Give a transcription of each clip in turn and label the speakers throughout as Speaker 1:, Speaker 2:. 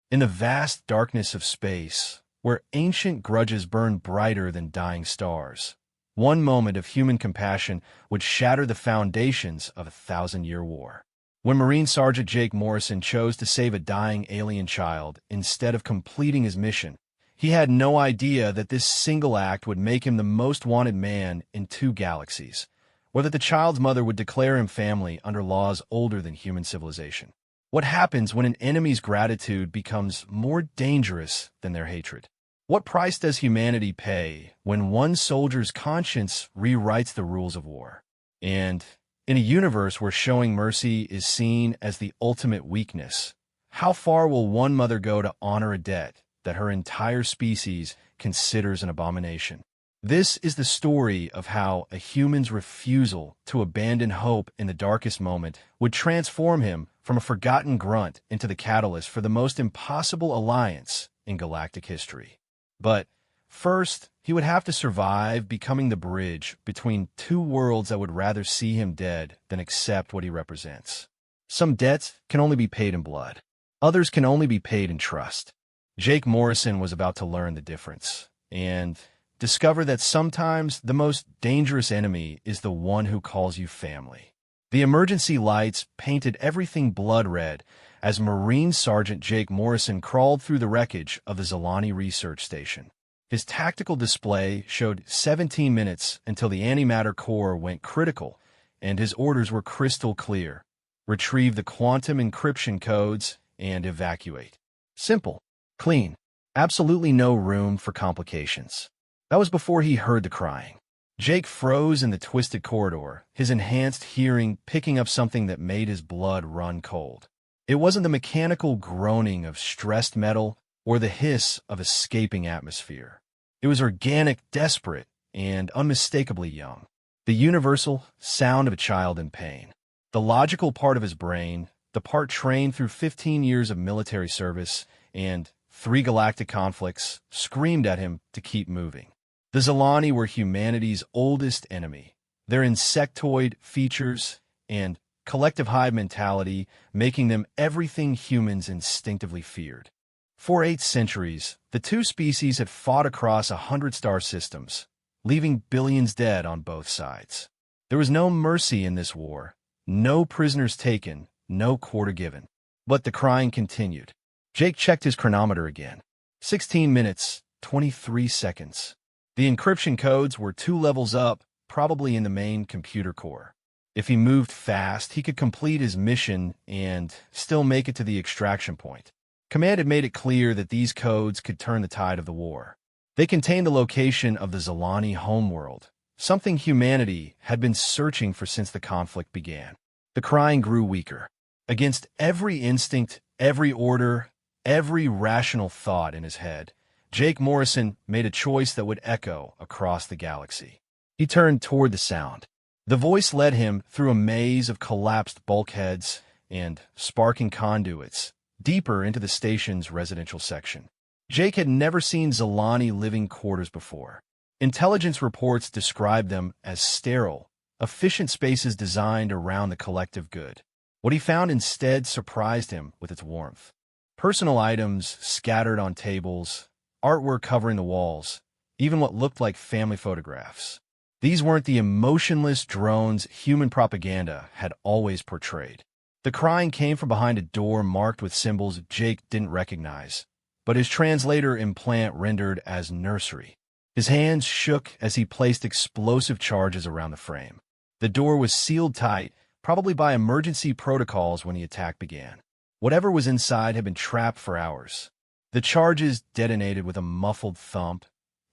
Speaker 1: In the vast darkness of space, where ancient grudges burn brighter than dying stars, one moment of human compassion would shatter the foundations of a thousand-year war. When Marine Sergeant Jake Morrison chose to save a dying alien child instead of completing his mission, he had no idea that this single act would make him the most wanted man in 2 galaxies, or that the child's mother would declare him family under laws older than human civilization. What happens when an enemy's gratitude becomes more dangerous than their hatred? What price does humanity pay when one soldier's conscience rewrites the rules of war? And in a universe where showing mercy is seen as the ultimate weakness, how far will one mother go to honor a debt that her entire species considers an abomination? This is the story of how a human's refusal to abandon hope in the darkest moment would transform him from a forgotten grunt into the catalyst for the most impossible alliance in galactic history. But first, he would have to survive becoming the bridge between 2 worlds that would rather see him dead than accept what he represents. Some debts can only be paid in blood. Others can only be paid in trust. Jake Morrison was about to learn the difference and discover that sometimes the most dangerous enemy is the one who calls you family. The emergency lights painted everything blood red as Marine Sergeant Jake Morrison crawled through the wreckage of the Zalani Research Station. His tactical display showed 17 minutes until the antimatter core went critical, and his orders were crystal clear: retrieve the quantum encryption codes and evacuate. Simple, clean, absolutely no room for complications. That was before he heard the crying. Jake froze in the twisted corridor, his enhanced hearing picking up something that made his blood run cold. It wasn't the mechanical groaning of stressed metal or the hiss of escaping atmosphere. It was organic, desperate, and unmistakably young. The universal sound of a child in pain. The logical part of his brain, the part trained through 15 years of military service and 3 galactic conflicts, screamed at him to keep moving. The Zalani were humanity's oldest enemy. Their insectoid features and collective hive mentality making them everything humans instinctively feared. For 8 centuries, the 2 species had fought across 100 star systems, leaving billions dead on both sides. There was no mercy in this war, no prisoners taken, no quarter given. But the crying continued. Jake checked his chronometer again. 16 minutes, 23 seconds. The encryption codes were 2 levels up, probably in the main computer core. If he moved fast, he could complete his mission and still make it to the extraction point. Command had made it clear that these codes could turn the tide of the war. They contained the location of the Zalani homeworld, something humanity had been searching for since the conflict began. The crying grew weaker. Against every instinct, every order, every rational thought in his head, Jake Morrison made a choice that would echo across the galaxy. He turned toward the sound. The voice led him through a maze of collapsed bulkheads and sparking conduits, deeper into the station's residential section. Jake had never seen Zalani living quarters before. Intelligence reports described them as sterile, efficient spaces designed around the collective good. What he found instead surprised him with its warmth. Personal items scattered on tables, artwork covering the walls, even what looked like family photographs. These weren't the emotionless drones human propaganda had always portrayed. The crying came from behind a door marked with symbols Jake didn't recognize, but his translator implant rendered as nursery. His hands shook as he placed explosive charges around the frame. The door was sealed tight, probably by emergency protocols when the attack began. Whatever was inside had been trapped for hours. The charges detonated with a muffled thump,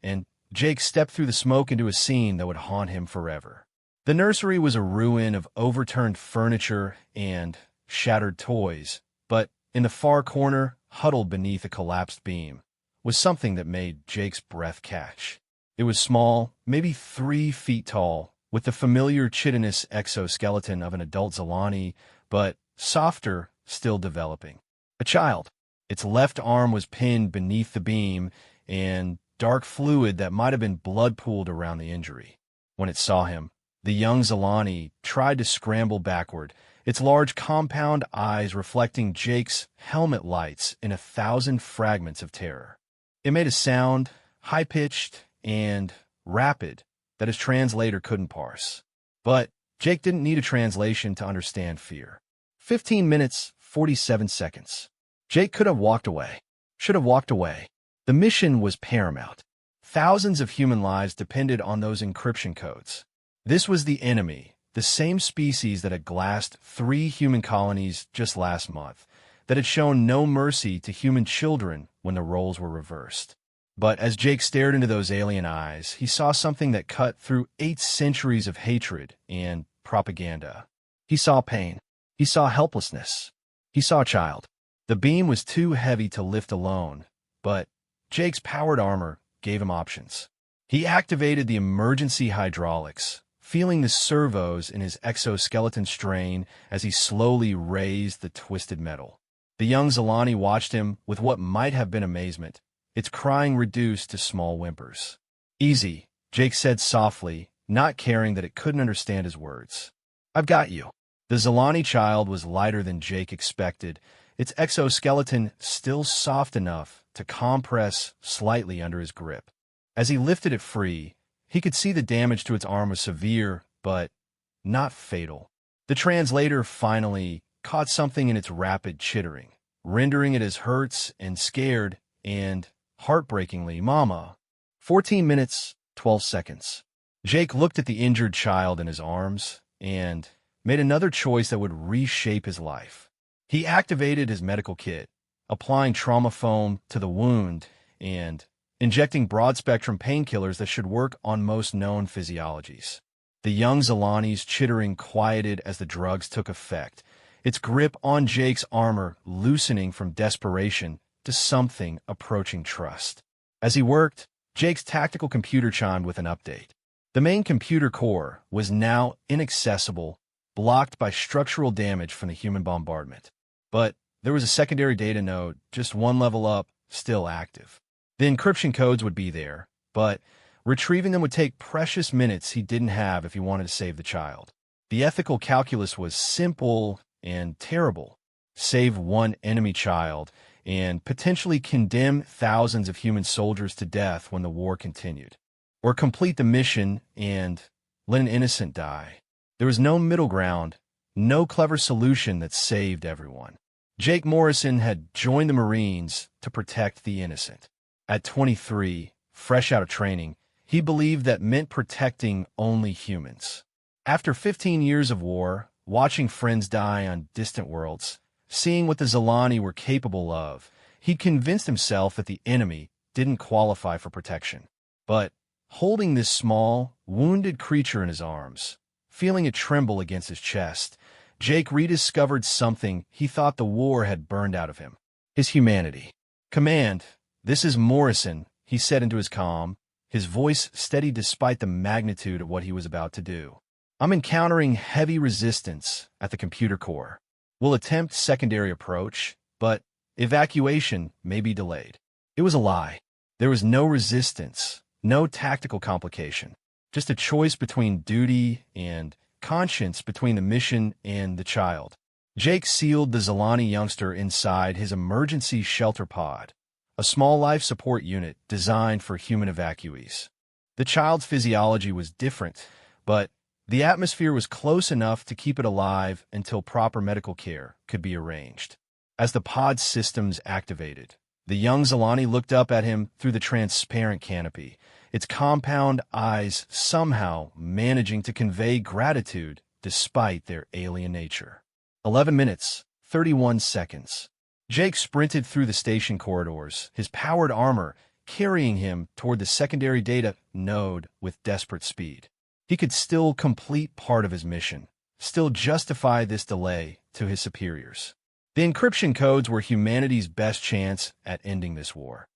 Speaker 1: and Jake stepped through the smoke into a scene that would haunt him forever. The nursery was a ruin of overturned furniture and shattered toys, but in the far corner, huddled beneath a collapsed beam, was something that made Jake's breath catch. It was small, maybe 3 feet tall, with the familiar chitinous exoskeleton of an adult Zalani, but softer, still developing. A child. Its left arm was pinned beneath the beam, and dark fluid that might have been blood pooled around the injury. When it saw him, the young Zalani tried to scramble backward, its large compound eyes reflecting Jake's helmet lights in 1,000 fragments of terror. It made a sound, high-pitched and rapid, that his translator couldn't parse. But Jake didn't need a translation to understand fear. 15 minutes, 47 seconds. Jake could have walked away. Should have walked away. The mission was paramount. Thousands of human lives depended on those encryption codes. This was the enemy, the same species that had glassed 3 human colonies just last month, that had shown no mercy to human children when the roles were reversed. But as Jake stared into those alien eyes, he saw something that cut through 8 centuries of hatred and propaganda. He saw pain. He saw helplessness. He saw a child. The beam was too heavy to lift alone, but Jake's powered armor gave him options. He activated the emergency hydraulics, feeling the servos in his exoskeleton strain as he slowly raised the twisted metal. The young Zalani watched him with what might have been amazement, its crying reduced to small whimpers. "Easy," Jake said softly, not caring that it couldn't understand his words. "I've got you." The Zalani child was lighter than Jake expected, its exoskeleton still soft enough to compress slightly under his grip. As he lifted it free, he could see the damage to its arm was severe, but not fatal. The translator finally caught something in its rapid chittering, rendering it as hurts and scared and, heartbreakingly, "Mama." 14 minutes, 12 seconds. Jake looked at the injured child in his arms and made another choice that would reshape his life. He activated his medical kit, applying trauma foam to the wound and injecting broad-spectrum painkillers that should work on most known physiologies. The young Zalani's chittering quieted as the drugs took effect, its grip on Jake's armor loosening from desperation to something approaching trust. As he worked, Jake's tactical computer chimed with an update. The main computer core was now inaccessible, blocked by structural damage from the human bombardment. But there was a secondary data node, just one level up, still active. The encryption codes would be there, but retrieving them would take precious minutes he didn't have if he wanted to save the child. The ethical calculus was simple and terrible. Save one enemy child and potentially condemn thousands of human soldiers to death when the war continued. Or complete the mission and let an innocent die. There was no middle ground, no clever solution that saved everyone. Jake Morrison had joined the Marines to protect the innocent. At 23, fresh out of training, he believed that meant protecting only humans. After 15 years of war, watching friends die on distant worlds, seeing what the Zalani were capable of, he convinced himself that the enemy didn't qualify for protection. But holding this small, wounded creature in his arms, feeling it tremble against his chest, Jake rediscovered something he thought the war had burned out of him: his humanity. "Command, this is Morrison," he said into his comm, his voice steady despite the magnitude of what he was about to do. "I'm encountering heavy resistance at the computer core. We'll attempt secondary approach, but evacuation may be delayed." It was a lie. There was no resistance, no tactical complication, just a choice between duty and conscience, between the mission and the child. Jake sealed the Zalani youngster inside his emergency shelter pod, a small life support unit designed for human evacuees. The child's physiology was different, but the atmosphere was close enough to keep it alive until proper medical care could be arranged. As the pod systems activated, the young Zalani looked up at him through the transparent canopy, its compound eyes somehow managing to convey gratitude despite their alien nature. 11 minutes, 31 seconds. Jake sprinted through the station corridors, his powered armor carrying him toward the secondary data node with desperate speed. He could still complete part of his mission, still justify this delay to his superiors. The encryption codes were humanity's best chance at ending this war,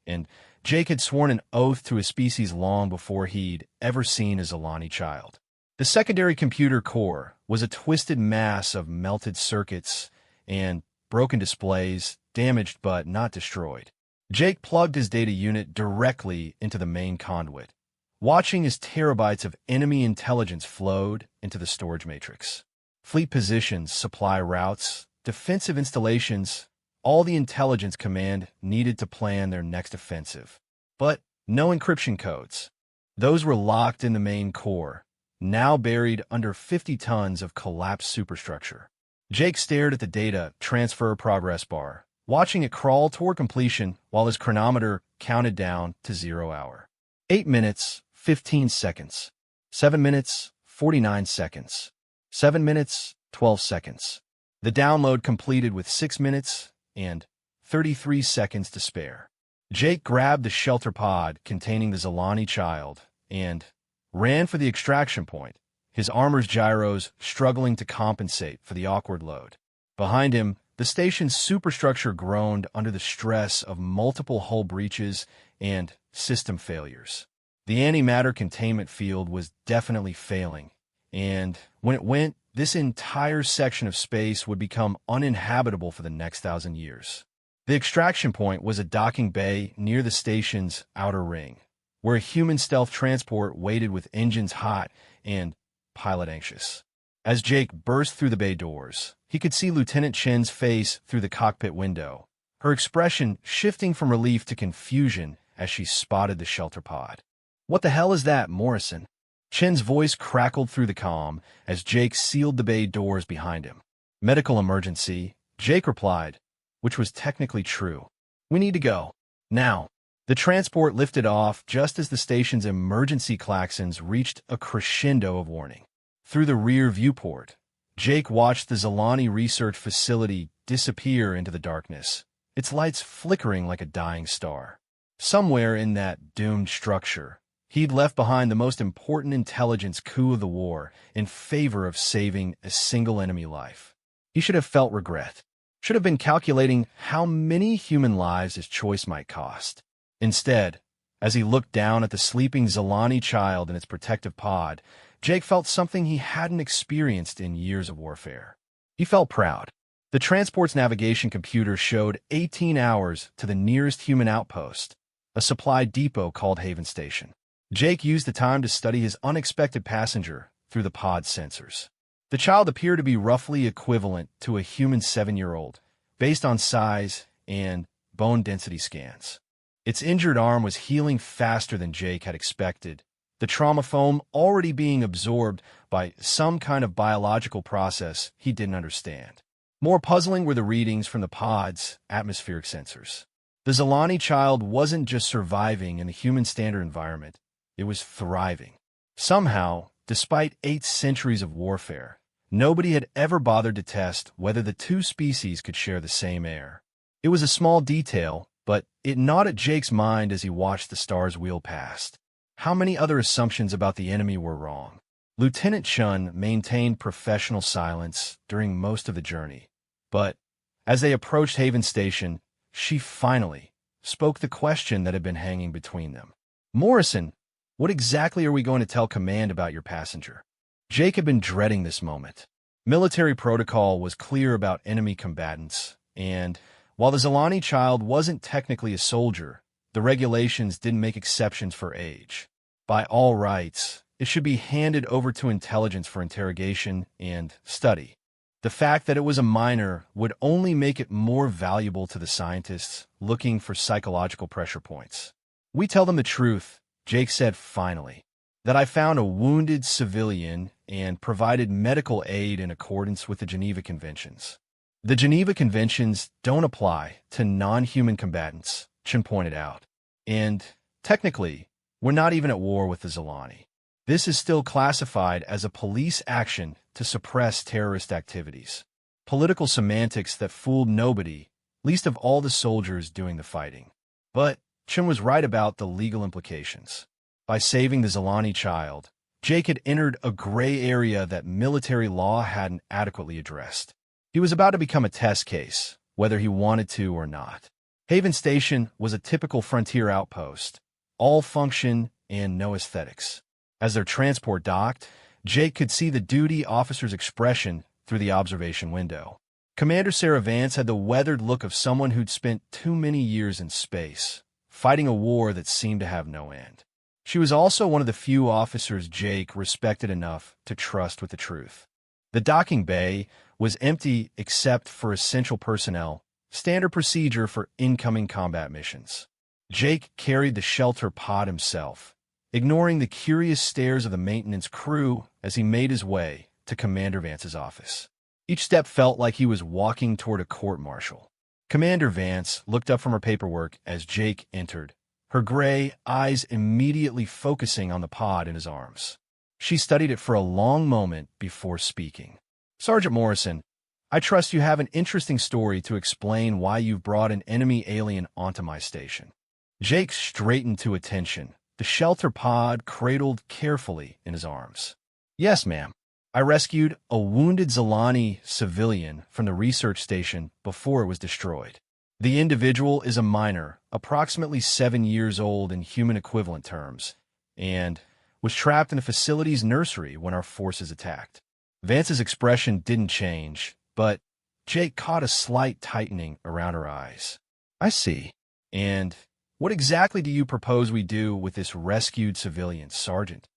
Speaker 1: and Jake had sworn an oath to his species long before he'd ever seen a Zalani child. The secondary computer core was a twisted mass of melted circuits and broken displays, damaged but not destroyed. Jake plugged his data unit directly into the main conduit, watching as terabytes of enemy intelligence flowed into the storage matrix. Fleet positions, supply routes, defensive installations, all the intelligence command needed to plan their next offensive. But no encryption codes. Those were locked in the main core, now buried under 50 tons of collapsed superstructure. Jake stared at the data transfer progress bar, watching it crawl toward completion while his chronometer counted down to 0 hour. 8 minutes, 15 seconds. 7 minutes, 49 seconds. 7 minutes, 12 seconds. The download completed with 6 minutes and 33 seconds to spare. Jake grabbed the shelter pod containing the Zalani child and ran for the extraction point, his armor's gyros struggling to compensate for the awkward load. Behind him, the station's superstructure groaned under the stress of multiple hull breaches and system failures. The antimatter containment field was definitely failing, and when it went, this entire section of space would become uninhabitable for the next 1,000 years. The extraction point was a docking bay near the station's outer ring, where a human stealth transport waited with engines hot and pilot anxious. As Jake burst through the bay doors, he could see Lieutenant Chen's face through the cockpit window, her expression shifting from relief to confusion as she spotted the shelter pod. "What the hell is that, Morrison?" Chen's voice crackled through the comm as Jake sealed the bay doors behind him. "Medical emergency," Jake replied, which was technically true. "We need to go. Now." The transport lifted off just as the station's emergency klaxons reached a crescendo of warning. Through the rear viewport, Jake watched the Zalani research facility disappear into the darkness, its lights flickering like a dying star. Somewhere in that doomed structure, he'd left behind the most important intelligence coup of the war in favor of saving a single enemy life. He should have felt regret, should have been calculating how many human lives his choice might cost. Instead, as he looked down at the sleeping Zalani child in its protective pod, Jake felt something he hadn't experienced in years of warfare. He felt proud. The transport's navigation computer showed 18 hours to the nearest human outpost, a supply depot called Haven Station. Jake used the time to study his unexpected passenger through the pod's sensors. The child appeared to be roughly equivalent to a human 7-year-old, based on size and bone density scans. Its injured arm was healing faster than Jake had expected, the trauma foam already being absorbed by some kind of biological process he didn't understand. More puzzling were the readings from the pod's atmospheric sensors. The Zalani child wasn't just surviving in the human standard environment, it was thriving. Somehow, despite 8 centuries of warfare, nobody had ever bothered to test whether the two species could share the same air. It was a small detail, but it gnawed at Jake's mind as he watched the stars wheel past. How many other assumptions about the enemy were wrong? Lieutenant Chun maintained professional silence during most of the journey, but as they approached Haven Station, she finally spoke the question that had been hanging between them. "Morrison, what exactly are we going to tell command about your passenger?" Jake had been dreading this moment. Military protocol was clear about enemy combatants, and while the Zalani child wasn't technically a soldier, the regulations didn't make exceptions for age. By all rights, it should be handed over to intelligence for interrogation and study. The fact that it was a minor would only make it more valuable to the scientists looking for psychological pressure points. "We tell them the truth," Jake said finally, "that I found a wounded civilian and provided medical aid in accordance with the Geneva Conventions." "The Geneva Conventions don't apply to non-human combatants," Chin pointed out. "And, technically, we're not even at war with the Zalani. This is still classified as a police action to suppress terrorist activities. Political semantics that fooled nobody, least of all the soldiers doing the fighting." But Chin was right about the legal implications. By saving the Zalani child, Jake had entered a gray area that military law hadn't adequately addressed. He was about to become a test case, whether he wanted to or not. Haven Station was a typical frontier outpost, all function and no aesthetics. As their transport docked, Jake could see the duty officer's expression through the observation window. Commander Sarah Vance had the weathered look of someone who'd spent too many years in space, fighting a war that seemed to have no end. She was also one of the few officers Jake respected enough to trust with the truth. The docking bay was empty except for essential personnel, standard procedure for incoming combat missions. Jake carried the shelter pod himself, ignoring the curious stares of the maintenance crew as he made his way to Commander Vance's office. Each step felt like he was walking toward a court-martial. Commander Vance looked up from her paperwork as Jake entered, her gray eyes immediately focusing on the pod in his arms. She studied it for a long moment before speaking. "Sergeant Morrison, I trust you have an interesting story to explain why you've brought an enemy alien onto my station." Jake straightened to attention, the shelter pod cradled carefully in his arms. "Yes, ma'am. I rescued a wounded Zalani civilian from the research station before it was destroyed. The individual is a minor, approximately 7 years old in human equivalent terms, and was trapped in the facility's nursery when our forces attacked." Vance's expression didn't change, but Jake caught a slight tightening around her eyes. "I see. And what exactly do you propose we do with this rescued civilian, Sergeant?"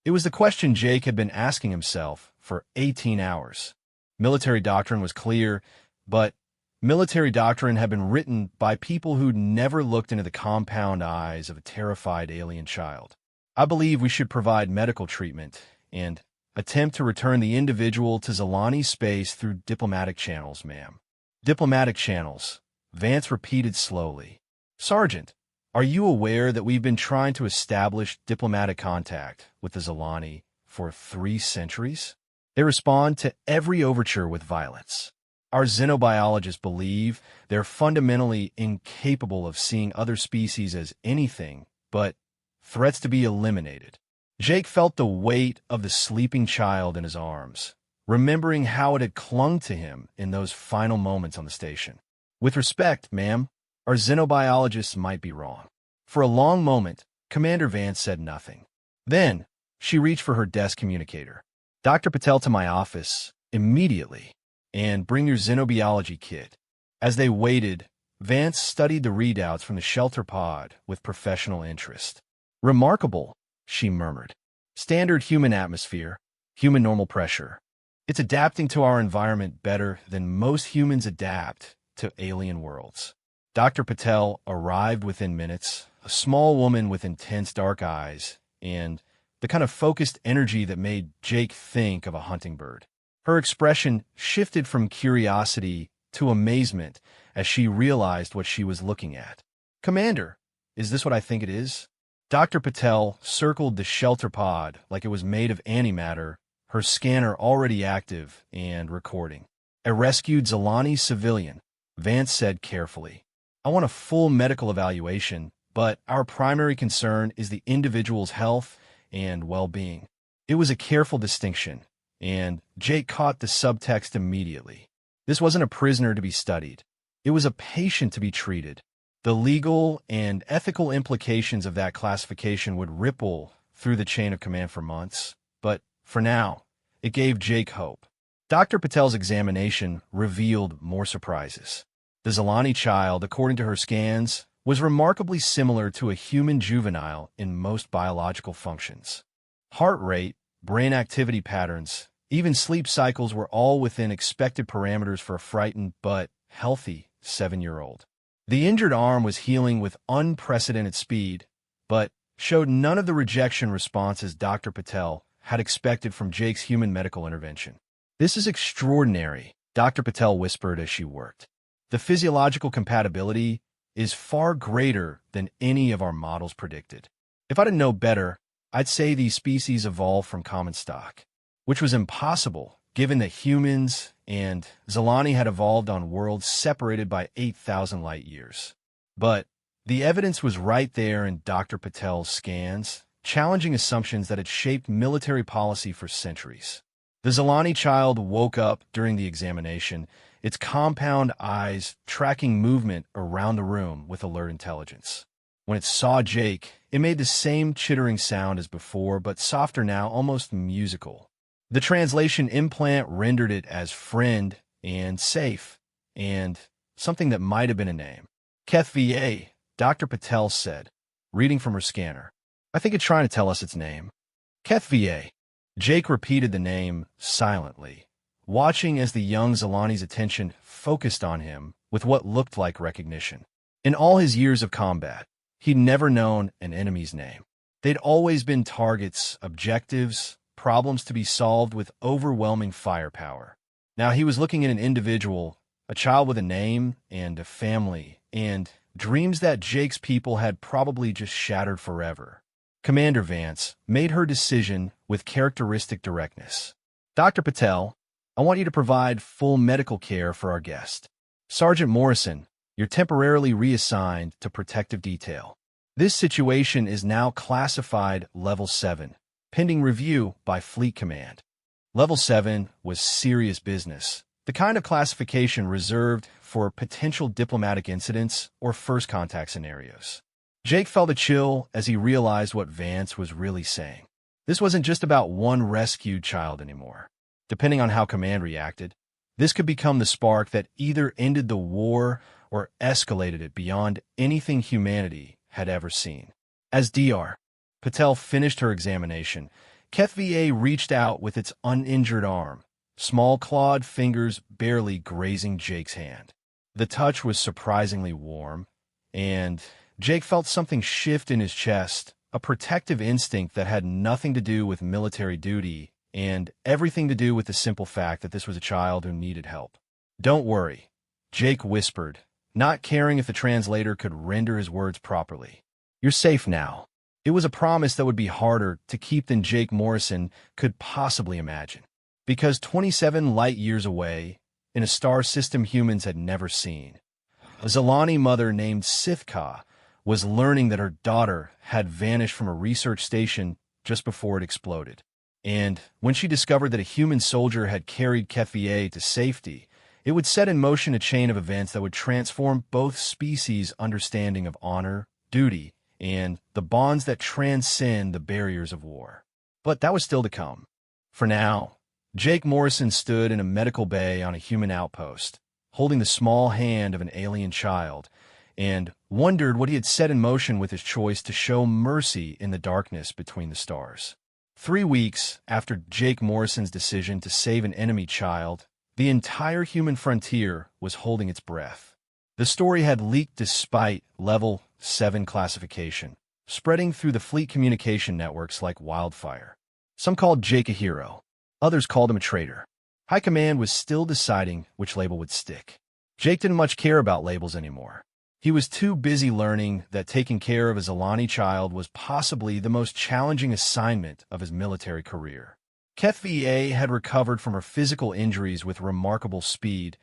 Speaker 1: It was the question Jake had been asking himself for 18 hours. Military doctrine was clear, but military doctrine had been written by people who'd never looked into the compound eyes of a terrified alien child. "I believe we should provide medical treatment and attempt to return the individual to Zalani space through diplomatic channels, ma'am." "Diplomatic channels," Vance repeated slowly. "Sergeant, are you aware that we've been trying to establish diplomatic contact with the Zalani for 3 centuries? They respond to every overture with violence. Our xenobiologists believe they're fundamentally incapable of seeing other species as anything but threats to be eliminated." Jake felt the weight of the sleeping child in his arms, remembering how it had clung to him in those final moments on the station. "With respect, ma'am, our xenobiologists might be wrong." For a long moment, Commander Vance said nothing. Then, she reached for her desk communicator. "Dr. Patel to my office, immediately, and bring your xenobiology kit." As they waited, Vance studied the readouts from the shelter pod with professional interest. "Remarkable," she murmured. "Standard human atmosphere, human normal pressure. It's adapting to our environment better than most humans adapt to alien worlds." Dr. Patel arrived within minutes, a small woman with intense dark eyes and the kind of focused energy that made Jake think of a hunting bird. Her expression shifted from curiosity to amazement as she realized what she was looking at. "Commander, is this what I think it is?" Dr. Patel circled the shelter pod like it was made of antimatter, her scanner already active and recording. "A rescued Zalani civilian," Vance said carefully. "I want a full medical evaluation, but our primary concern is the individual's health and well-being." It was a careful distinction, and Jake caught the subtext immediately. This wasn't a prisoner to be studied. It was a patient to be treated. The legal and ethical implications of that classification would ripple through the chain of command for months, but for now, it gave Jake hope. Dr. Patel's examination revealed more surprises. The Zalani child, according to her scans, was remarkably similar to a human juvenile in most biological functions. Heart rate, brain activity patterns, even sleep cycles were all within expected parameters for a frightened but healthy 7-year-old. The injured arm was healing with unprecedented speed, but showed none of the rejection responses Dr. Patel had expected from Jake's human medical intervention. "This is extraordinary," Dr. Patel whispered as she worked. "The physiological compatibility is far greater than any of our models predicted. If I didn't know better, I'd say these species evolved from common stock, which was impossible given that humans and Zalani had evolved on worlds separated by 8,000 light years. But the evidence was right there in Dr. Patel's scans, challenging assumptions that had shaped military policy for centuries. The Zalani child woke up during the examination, its compound eyes tracking movement around the room with alert intelligence. When it saw Jake, it made the same chittering sound as before, but softer now, almost musical. The translation implant rendered it as friend and safe, and something that might have been a name. HFY, Dr. Patel said, reading from her scanner. "I think it's trying to tell us its name." HFY. Jake repeated the name silently, watching as the young Zalani's attention focused on him with what looked like recognition. In all his years of combat, he'd never known an enemy's name. They'd always been targets, objectives, problems to be solved with overwhelming firepower. Now he was looking at an individual, a child with a name and a family, and dreams that Jake's people had probably just shattered forever. Commander Vance made her decision with characteristic directness. Dr. Patel, I want you to provide full medical care for our guest. Sergeant Morrison, you're temporarily reassigned to protective detail. This situation is now classified Level 7, pending review by Fleet Command. Level 7 was serious business, the kind of classification reserved for potential diplomatic incidents or first contact scenarios. Jake felt a chill as he realized what Vance was really saying. This wasn't just about one rescued child anymore. Depending on how Command reacted, this could become the spark that either ended the war or escalated it beyond anything humanity had ever seen. As Dr. Patel finished her examination, HFY reached out with its uninjured arm, small clawed fingers barely grazing Jake's hand. The touch was surprisingly warm, and Jake felt something shift in his chest, a protective instinct that had nothing to do with military duty and everything to do with the simple fact that this was a child who needed help. "Don't worry," Jake whispered, not caring if the translator could render his words properly. "You're safe now." It was a promise that would be harder to keep than Jake Morrison could possibly imagine. Because 27 light-years away, in a star system humans had never seen, a Zalani mother named Sithka was learning that her daughter had vanished from a research station just before it exploded. And when she discovered that a human soldier had carried HFY to safety, it would set in motion a chain of events that would transform both species' understanding of honor, duty, and the bonds that transcend the barriers of war. But that was still to come. For now, Jake Morrison stood in a medical bay on a human outpost, holding the small hand of an alien child, and wondered what he had set in motion with his choice to show mercy in the darkness between the stars. 3 weeks after Jake Morrison's decision to save an enemy child, the entire human frontier was holding its breath. The story had leaked despite Level 7 classification, spreading through the fleet communication networks like wildfire. Some called Jake a hero. Others called him a traitor. High Command was still deciding which label would stick. Jake didn't much care about labels anymore. He was too busy learning that taking care of a Zalani child was possibly the most challenging assignment of his military career. HFY had recovered from her physical injuries with remarkable speed,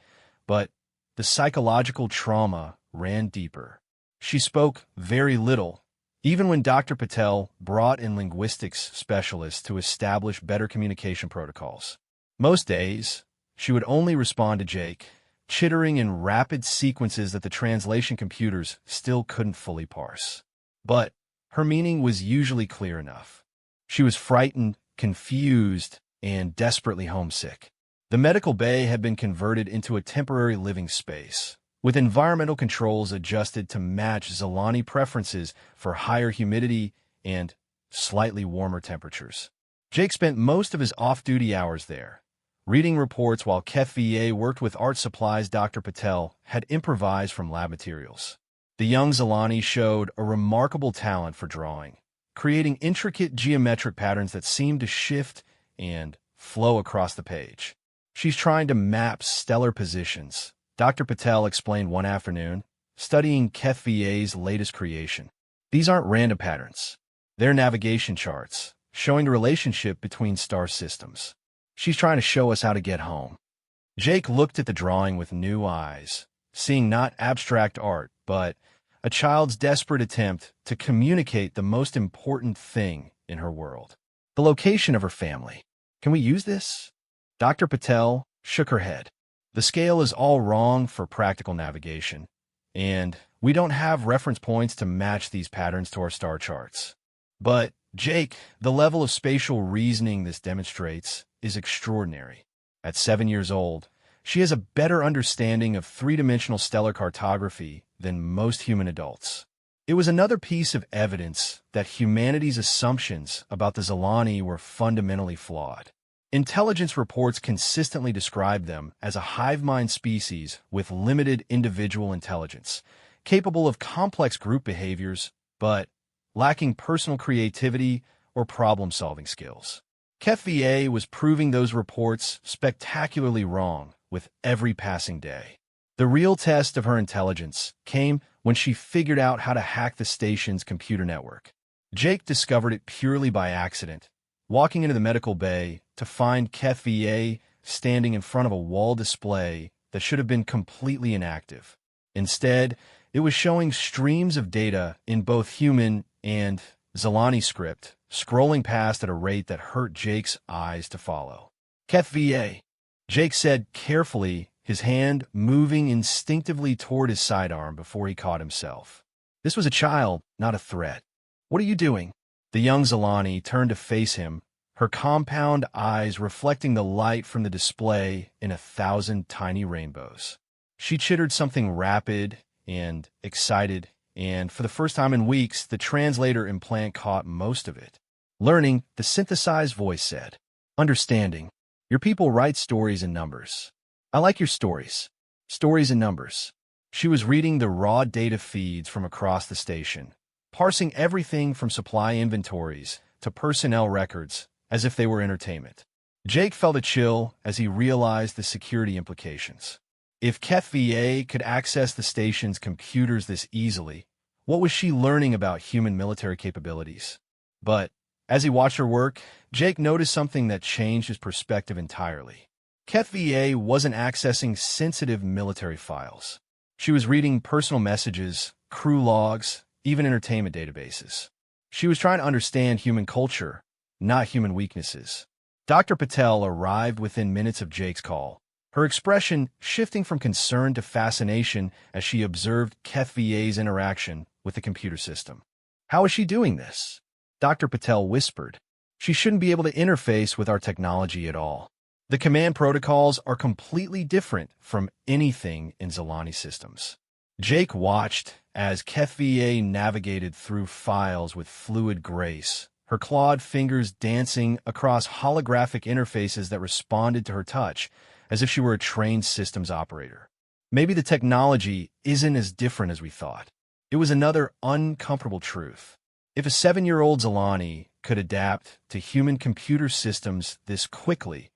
Speaker 1: but the psychological trauma ran deeper. She spoke very little, even when Dr. Patel brought in linguistics specialists to establish better communication protocols. Most days, she would only respond to Jake, chittering in rapid sequences that the translation computers still couldn't fully parse. But her meaning was usually clear enough. She was frightened, confused, and desperately homesick. The medical bay had been converted into a temporary living space, with environmental controls adjusted to match Zalani preferences for higher humidity and slightly warmer temperatures. Jake spent most of his off-duty hours there, reading reports while HFY worked with art supplies Dr. Patel had improvised from lab materials. The young Zalani showed a remarkable talent for drawing, creating intricate geometric patterns that seemed to shift and flow across the page. "She's trying to map stellar positions," Dr. Patel explained one afternoon, studying HFY's latest creation. "These aren't random patterns. They're navigation charts, showing the relationship between star systems. She's trying to show us how to get home." Jake looked at the drawing with new eyes, seeing not abstract art, but a child's desperate attempt to communicate the most important thing in her world: the location of her family. "Can we use this?" Dr. Patel shook her head. "The scale is all wrong for practical navigation, and we don't have reference points to match these patterns to our star charts." "But, Jake, the level of spatial reasoning this demonstrates is extraordinary. At 7 years old, she has a better understanding of three-dimensional stellar cartography than most human adults." It was another piece of evidence that humanity's assumptions about the Zalani were fundamentally flawed. Intelligence reports consistently describe them as a hive mind species with limited individual intelligence, capable of complex group behaviors, but lacking personal creativity or problem-solving skills. HFY was proving those reports spectacularly wrong with every passing day. The real test of her intelligence came when she figured out how to hack the station's computer network. Jake discovered it purely by accident, walking into the medical bay to find HFY standing in front of a wall display that should have been completely inactive. Instead, it was showing streams of data in both human and Zilani script, scrolling past at a rate that hurt Jake's eyes to follow. HFY, Jake said carefully, his hand moving instinctively toward his sidearm before he caught himself. This was a child, not a threat. What are you doing? The young Zilani turned to face him, her compound eyes reflecting the light from the display in 1,000 tiny rainbows. She chittered something rapid and excited, and for the first time in weeks, the translator implant caught most of it. Learning, the synthesized voice said, "Understanding. Your people write stories in numbers. I like your stories. Stories in numbers." She was reading the raw data feeds from across the station, parsing everything from supply inventories to personnel records as if they were entertainment. Jake felt a chill as he realized the security implications. If HFY could access the station's computers this easily, what was she learning about human military capabilities? But as he watched her work, Jake noticed something that changed his perspective entirely. HFY wasn't accessing sensitive military files. She was reading personal messages, crew logs, even entertainment databases. She was trying to understand human culture, not human weaknesses. Dr. Patel arrived within minutes of Jake's call, her expression shifting from concern to fascination as she observed HFY's interaction with the computer system. "How is she doing this?" Dr. Patel whispered. "She shouldn't be able to interface with our technology at all. The command protocols are completely different from anything in Zilani systems." Jake watched as HFY navigated through files with fluid grace, her clawed fingers dancing across holographic interfaces that responded to her touch, as if she were a trained systems operator. Maybe the technology isn't as different as we thought. It was another uncomfortable truth. If a 7-year-old Zilani could adapt to human computer systems this quickly,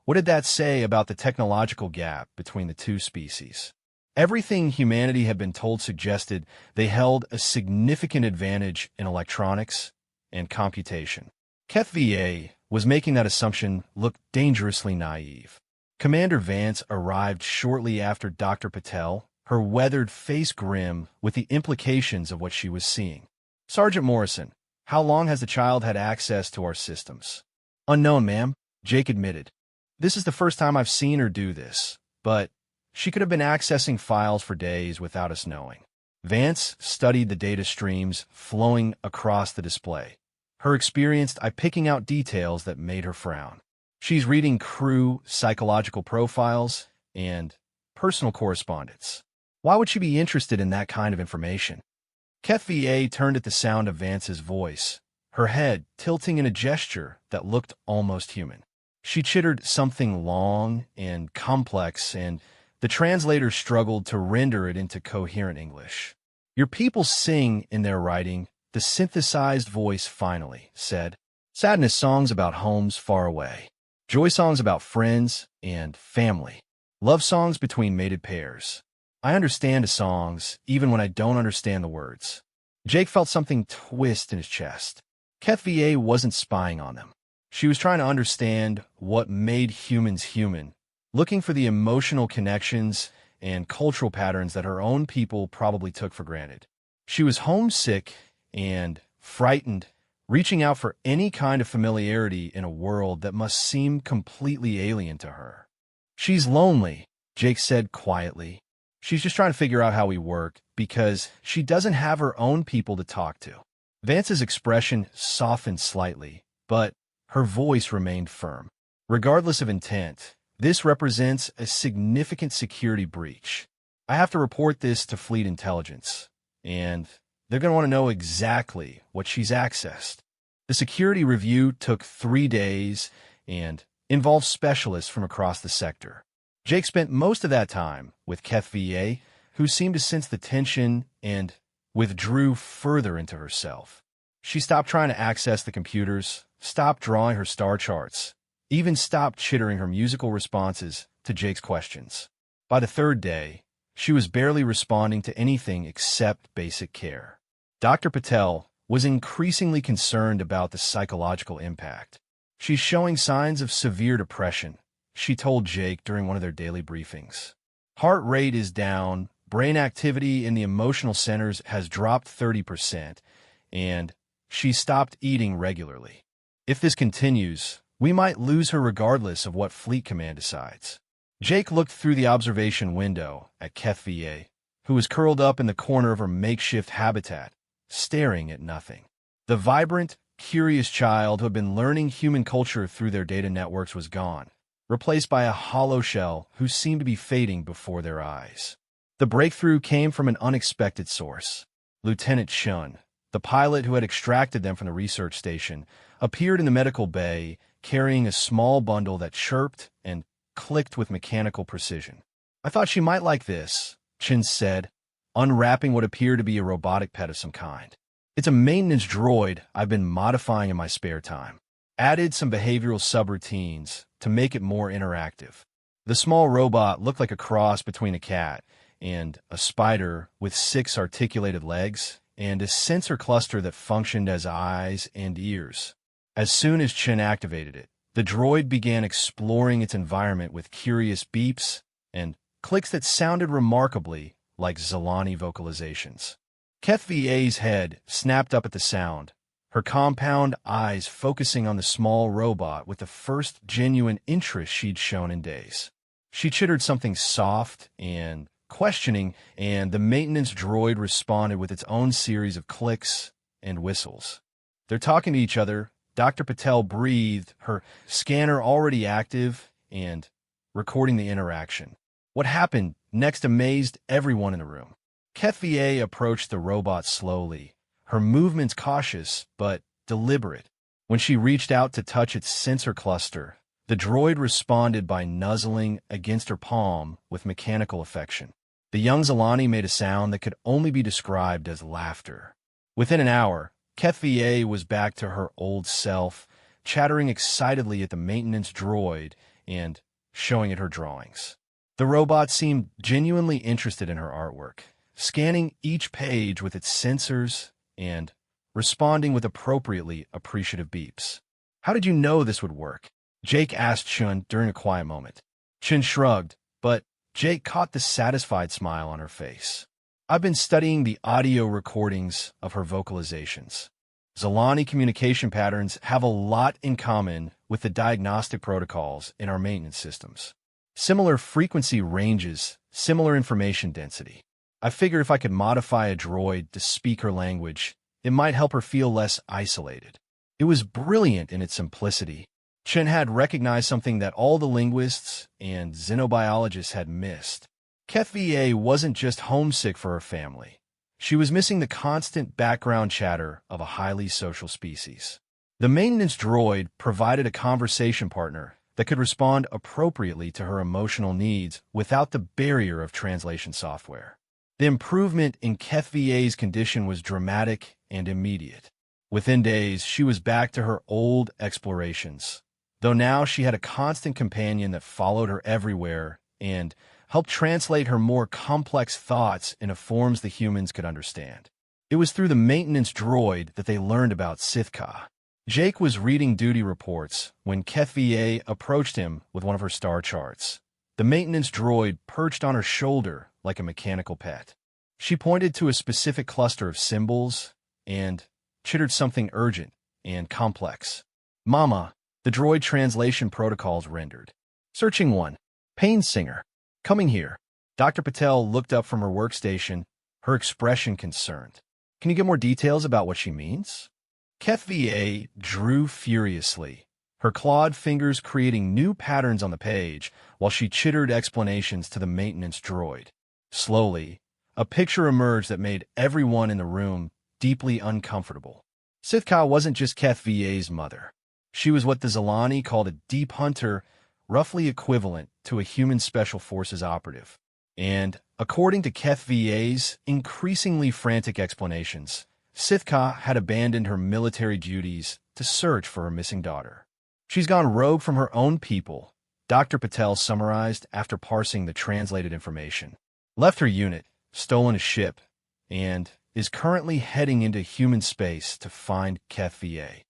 Speaker 1: what did that say about the technological gap between the two species? Everything humanity had been told suggested they held a significant advantage in electronics and computation. HFY was making that assumption look dangerously naive. Commander Vance arrived shortly after Dr. Patel, her weathered face grim with the implications of what she was seeing. "Sergeant Morrison, how long has the child had access to our systems?" "Unknown, ma'am," Jake admitted. "This is the first time I've seen her do this, but she could have been accessing files for days without us knowing." Vance studied the data streams flowing across the display, her experienced eye picking out details that made her frown. She's reading crew psychological profiles and personal correspondence. Why would she be interested in that kind of information? HFY turned at the sound of Vance's voice, her head tilting in a gesture that looked almost human. She chittered something long and complex, and the translator struggled to render it into coherent English. "Your people sing in their writing," the synthesized voice finally said. "Sadness songs about homes far away. Joy songs about friends and family. Love songs between mated pairs. I understand the songs, even when I don't understand the words." Jake felt something twist in his chest. HFY wasn't spying on them. She was trying to understand what made humans human, looking for the emotional connections and cultural patterns that her own people probably took for granted. She was homesick and frightened, reaching out for any kind of familiarity in a world that must seem completely alien to her. "She's lonely," Jake said quietly. "She's just trying to figure out how we work because she doesn't have her own people to talk to." Vance's expression softened slightly, but her voice remained firm. "Regardless of intent, this represents a significant security breach. I have to report this to Fleet Intelligence, and they're going to want to know exactly what she's accessed." The security review took 3 days, and involved specialists from across the sector. Jake spent most of that time with HFY, who seemed to sense the tension and withdrew further into herself. She stopped trying to access the computers, stopped drawing her star charts, even stopped chittering her musical responses to Jake's questions. By the third day, she was barely responding to anything except basic care. Dr. Patel was increasingly concerned about the psychological impact. "She's showing signs of severe depression," she told Jake during one of their daily briefings. "Heart rate is down, brain activity in the emotional centers has dropped 30%, and she stopped eating regularly. If this continues, we might lose her regardless of what Fleet Command decides." Jake looked through the observation window at HFY, who was curled up in the corner of her makeshift habitat, staring at nothing. The vibrant, curious child who had been learning human culture through their data networks was gone, replaced by a hollow shell who seemed to be fading before their eyes. The breakthrough came from an unexpected source. Lieutenant Chun, the pilot who had extracted them from the research station, appeared in the medical bay carrying a small bundle that chirped and clicked with mechanical precision. "I thought she might like this," Chin said, unwrapping what appeared to be a robotic pet of some kind. "It's a maintenance droid I've been modifying in my spare time. Added some behavioral subroutines to make it more interactive." The small robot looked like a cross between a cat and a spider with 6 articulated legs and a sensor cluster that functioned as eyes and ears. As soon as Chin activated it, the droid began exploring its environment with curious beeps and clicks that sounded remarkably like Zilani vocalizations. HFY's head snapped up at the sound, her compound eyes focusing on the small robot with the first genuine interest she'd shown in days. She chittered something soft and questioning, and the maintenance droid responded with its own series of clicks and whistles. "They're talking to each other," Dr. Patel breathed, her scanner already active and recording the interaction. What happened next amazed everyone in the room. HFY approached the robot slowly, her movements cautious but deliberate. When she reached out to touch its sensor cluster, the droid responded by nuzzling against her palm with mechanical affection. The young Zilani made a sound that could only be described as laughter. Within an hour, HFY was back to her old self, chattering excitedly at the maintenance droid and showing it her drawings. The robot seemed genuinely interested in her artwork, scanning each page with its sensors and responding with appropriately appreciative beeps. "How did you know this would work?" Jake asked Chun during a quiet moment. Chun shrugged, but Jake caught the satisfied smile on her face. "I've been studying the audio recordings of her vocalizations. Zilani communication patterns have a lot in common with the diagnostic protocols in our maintenance systems. Similar frequency ranges, similar information density. I figured if I could modify a droid to speak her language, it might help her feel less isolated." It was brilliant in its simplicity. Chen had recognized something that all the linguists and xenobiologists had missed. HFY wasn't just homesick for her family. She was missing the constant background chatter of a highly social species. The maintenance droid provided a conversation partner that could respond appropriately to her emotional needs without the barrier of translation software. The improvement in HFY's condition was dramatic and immediate. Within days, she was back to her old explorations, though now she had a constant companion that followed her everywhere and helped translate her more complex thoughts into forms the humans could understand. It was through the maintenance droid that they learned about Sithka. Jake was reading duty reports when HFY approached him with one of her star charts. The maintenance droid perched on her shoulder like a mechanical pet. She pointed to a specific cluster of symbols and chittered something urgent and complex. "Mama," the droid translation protocols rendered. "Searching 1. Pain Singer. Coming here." Dr. Patel looked up from her workstation, her expression concerned. "Can you get more details about what she means?" HFY drew furiously, her clawed fingers creating new patterns on the page while she chittered explanations to the maintenance droid. Slowly, a picture emerged that made everyone in the room deeply uncomfortable. Sithka wasn't just HFY's mother. She was what the Zilani called a deep hunter, roughly equivalent to a human special forces operative. And, according to HFY's increasingly frantic explanations, Sithka had abandoned her military duties to search for her missing daughter. She's gone rogue from her own people, Dr. Patel summarized after parsing the translated information. Left her unit, stolen a ship, and is currently heading into human space to find HFY.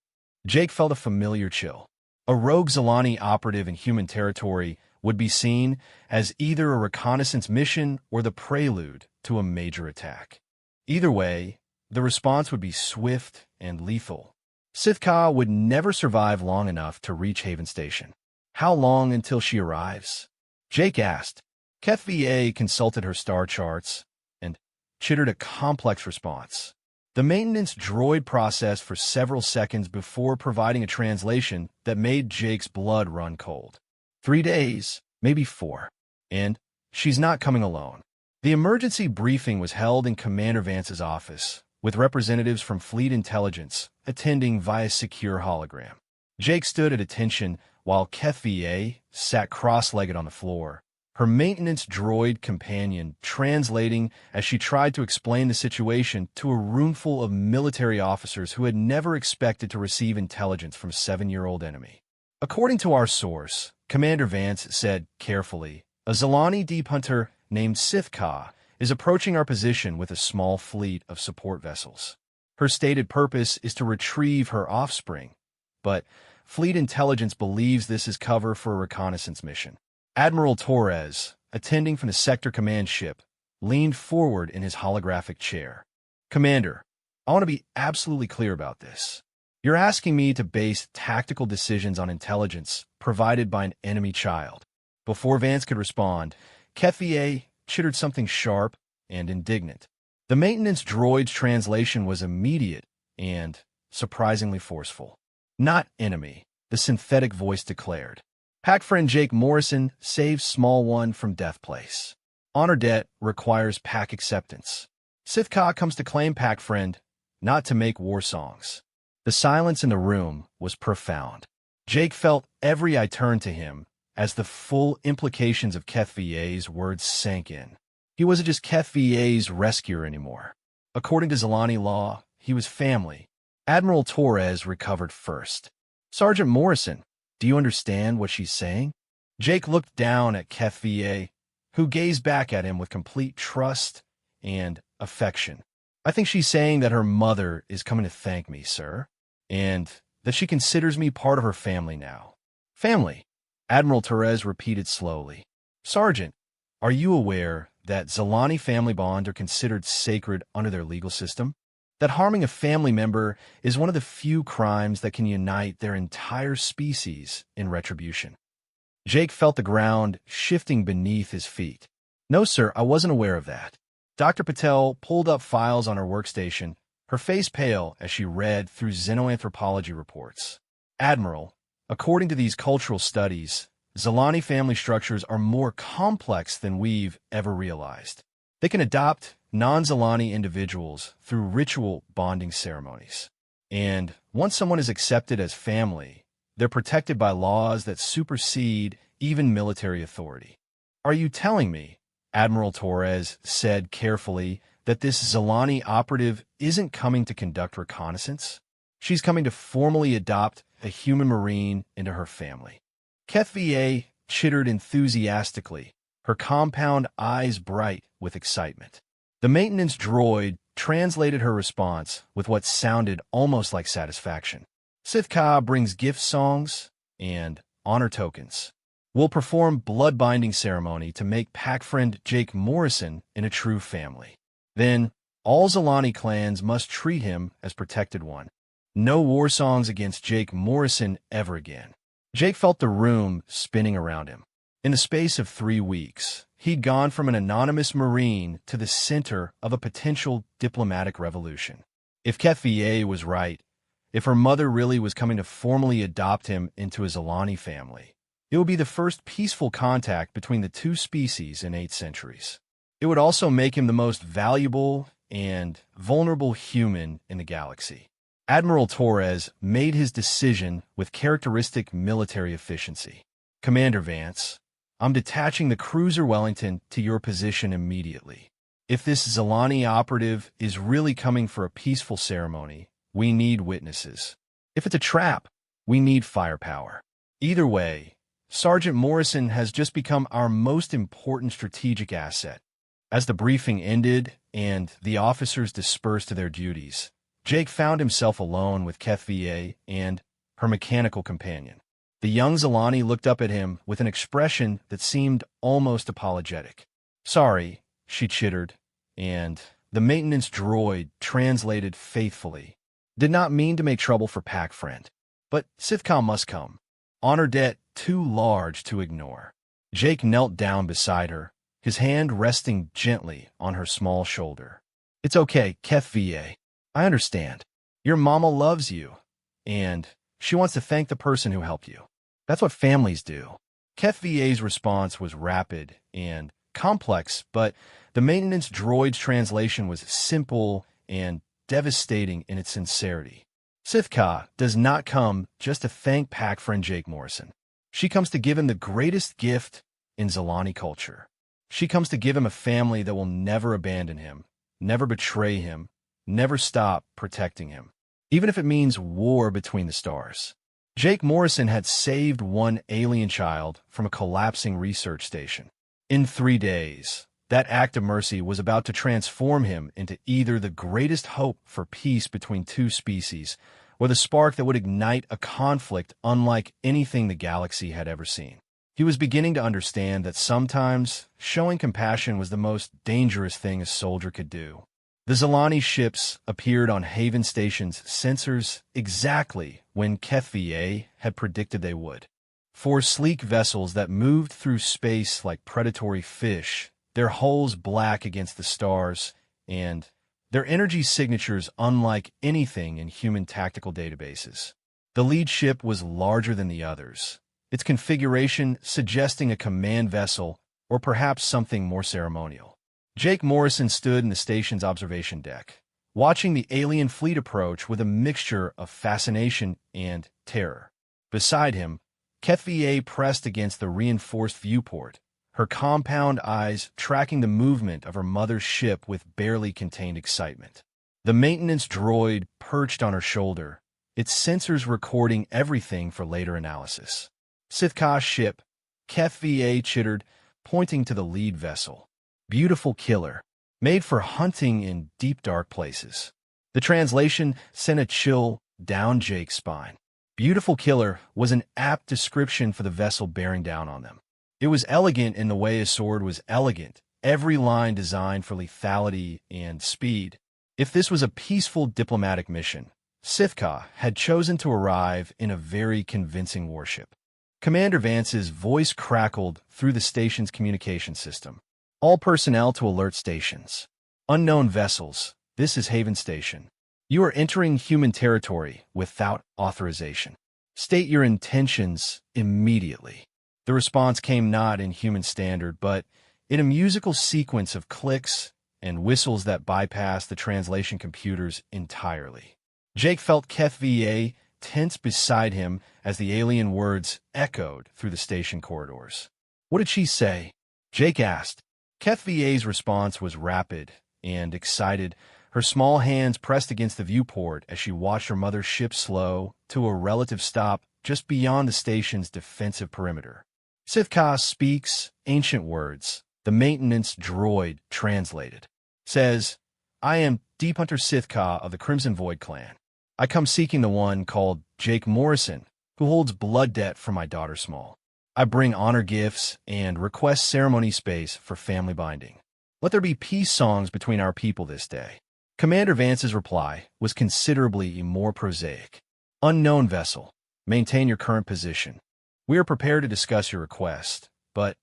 Speaker 1: Jake felt a familiar chill. A rogue Zilani operative in human territory would be seen as either a reconnaissance mission or the prelude to a major attack. Either way, the response would be swift and lethal. Sithka would never survive long enough to reach Haven Station. How long until she arrives? Jake asked. HFY consulted her star charts and chittered a complex response. The maintenance droid processed for several seconds before providing a translation that made Jake's blood run cold. 3 days, maybe 4. And she's not coming alone. The emergency briefing was held in Commander Vance's office, with representatives from Fleet Intelligence attending via secure hologram. Jake stood at attention while HFY sat cross-legged on the floor, her maintenance droid companion translating as she tried to explain the situation to a roomful of military officers who had never expected to receive intelligence from a 7-year-old enemy. According to our source, Commander Vance said carefully, a Zilani deep hunter named Sithka is approaching our position with a small fleet of support vessels. Her stated purpose is to retrieve her offspring, but Fleet Intelligence believes this is cover for a reconnaissance mission. Admiral Torres, attending from the Sector Command ship, leaned forward in his holographic chair. Commander, I want to be absolutely clear about this. You're asking me to base tactical decisions on intelligence provided by an enemy child. Before Vance could respond, HFY chittered something sharp and indignant. The maintenance droid's translation was immediate and surprisingly forceful. Not enemy, the synthetic voice declared. Pack friend Jake Morrison saves small one from death place. Honor debt requires pack acceptance. Sithka comes to claim pack friend, not to make war songs. The silence in the room was profound. Jake felt every eye turn to him as the full implications of HFY's words sank in. He wasn't just HFY's rescuer anymore. According to Zilani law, he was family. Admiral Torres recovered first. Sergeant Morrison, do you understand what she's saying? Jake looked down at HFY, who gazed back at him with complete trust and affection. I think she's saying that her mother is coming to thank me, sir, and that she considers me part of her family now. Family, Admiral Torres repeated slowly. Sergeant, are you aware that Zilani family bonds are considered sacred under their legal system? That harming a family member is one of the few crimes that can unite their entire species in retribution. Jake felt the ground shifting beneath his feet. No, sir, I wasn't aware of that. Dr. Patel pulled up files on her workstation, her face pale as she read through xenoanthropology reports. Admiral, according to these cultural studies, Zilani family structures are more complex than we've ever realized. They can adopt non-Zilani individuals through ritual bonding ceremonies. And once someone is accepted as family, they're protected by laws that supersede even military authority. Are you telling me, Admiral Torres said carefully, that this Zilani operative isn't coming to conduct reconnaissance? She's coming to formally adopt a human marine into her family. HFY chittered enthusiastically, her compound eyes bright with excitement. The maintenance droid translated her response with what sounded almost like satisfaction. Sithka brings gift songs and honor tokens. We'll perform blood binding ceremony to make pack friend Jake Morrison in a true family. Then, all Zilani clans must treat him as protected one. No war songs against Jake Morrison ever again. Jake felt the room spinning around him. In the space of 3 weeks, he'd gone from an anonymous Marine to the center of a potential diplomatic revolution. If HFY was right, if her mother really was coming to formally adopt him into a Zilani family, it would be the first peaceful contact between the two species in 8 centuries. It would also make him the most valuable and vulnerable human in the galaxy. Admiral Torres made his decision with characteristic military efficiency. Commander Vance, I'm detaching the cruiser Wellington to your position immediately. If this Zalani operative is really coming for a peaceful ceremony, we need witnesses. If it's a trap, we need firepower. Either way, Sergeant Morrison has just become our most important strategic asset. As the briefing ended and the officers dispersed to their duties, Jake found himself alone with HFY and her mechanical companion. The young Zalani looked up at him with an expression that seemed almost apologetic. Sorry, she chittered, and the maintenance droid translated faithfully. Did not mean to make trouble for pack friend, but Sithka must come. Honor debt too large to ignore. Jake knelt down beside her, his hand resting gently on her small shoulder. It's okay, HFY. I understand. Your mama loves you, and she wants to thank the person who helped you. That's what families do. HFY's response was rapid and complex, but the maintenance droid's translation was simple and devastating in its sincerity. Sithka does not come just to thank pack friend Jake Morrison. She comes to give him the greatest gift in Zalani culture. She comes to give him a family that will never abandon him, never betray him, never stop protecting him, even if it means war between the stars. Jake Morrison had saved one alien child from a collapsing research station. In 3 days, that act of mercy was about to transform him into either the greatest hope for peace between two species or the spark that would ignite a conflict unlike anything the galaxy had ever seen. He was beginning to understand that sometimes showing compassion was the most dangerous thing a soldier could do. The Zalani ships appeared on Haven Station's sensors exactly when HFY had predicted they would. 4 sleek vessels that moved through space like predatory fish, their hulls black against the stars, and their energy signatures unlike anything in human tactical databases. The lead ship was larger than the others, its configuration suggesting a command vessel or perhaps something more ceremonial. Jake Morrison stood in the station's observation deck, watching the alien fleet approach with a mixture of fascination and terror. Beside him, HFY pressed against the reinforced viewport, her compound eyes tracking the movement of her mother's ship with barely contained excitement. The maintenance droid perched on her shoulder, its sensors recording everything for later analysis. Sithka's ship, HFY chittered, pointing to the lead vessel. Beautiful killer, made for hunting in deep dark places. The translation sent a chill down Jake's spine. Beautiful killer was an apt description for the vessel bearing down on them. It was elegant in the way his sword was elegant, every line designed for lethality and speed. If this was a peaceful diplomatic mission, Sithka had chosen to arrive in a very convincing warship. Commander Vance's voice crackled through the station's communication system. All personnel to alert stations. Unknown vessels, this is Haven Station. You are entering human territory without authorization. State your intentions immediately. The response came not in human standard, but in a musical sequence of clicks and whistles that bypassed the translation computers entirely. Jake felt HFY tense beside him as the alien words echoed through the station corridors. What did she say? Jake asked. HFY's response was rapid and excited, her small hands pressed against the viewport as she watched her mother's ship slow to a relative stop just beyond the station's defensive perimeter. Sithka speaks ancient words, the maintenance droid translated. Says, I am Deep Hunter Sithka of the Crimson Void clan. I come seeking the one called Jake Morrison, who holds blood debt for my daughter Small. I bring honor gifts and request ceremony space for family binding. Let there be peace songs between our people this day. Commander Vance's reply was considerably more prosaic. Unknown vessel, maintain your current position. We are prepared to discuss your request, but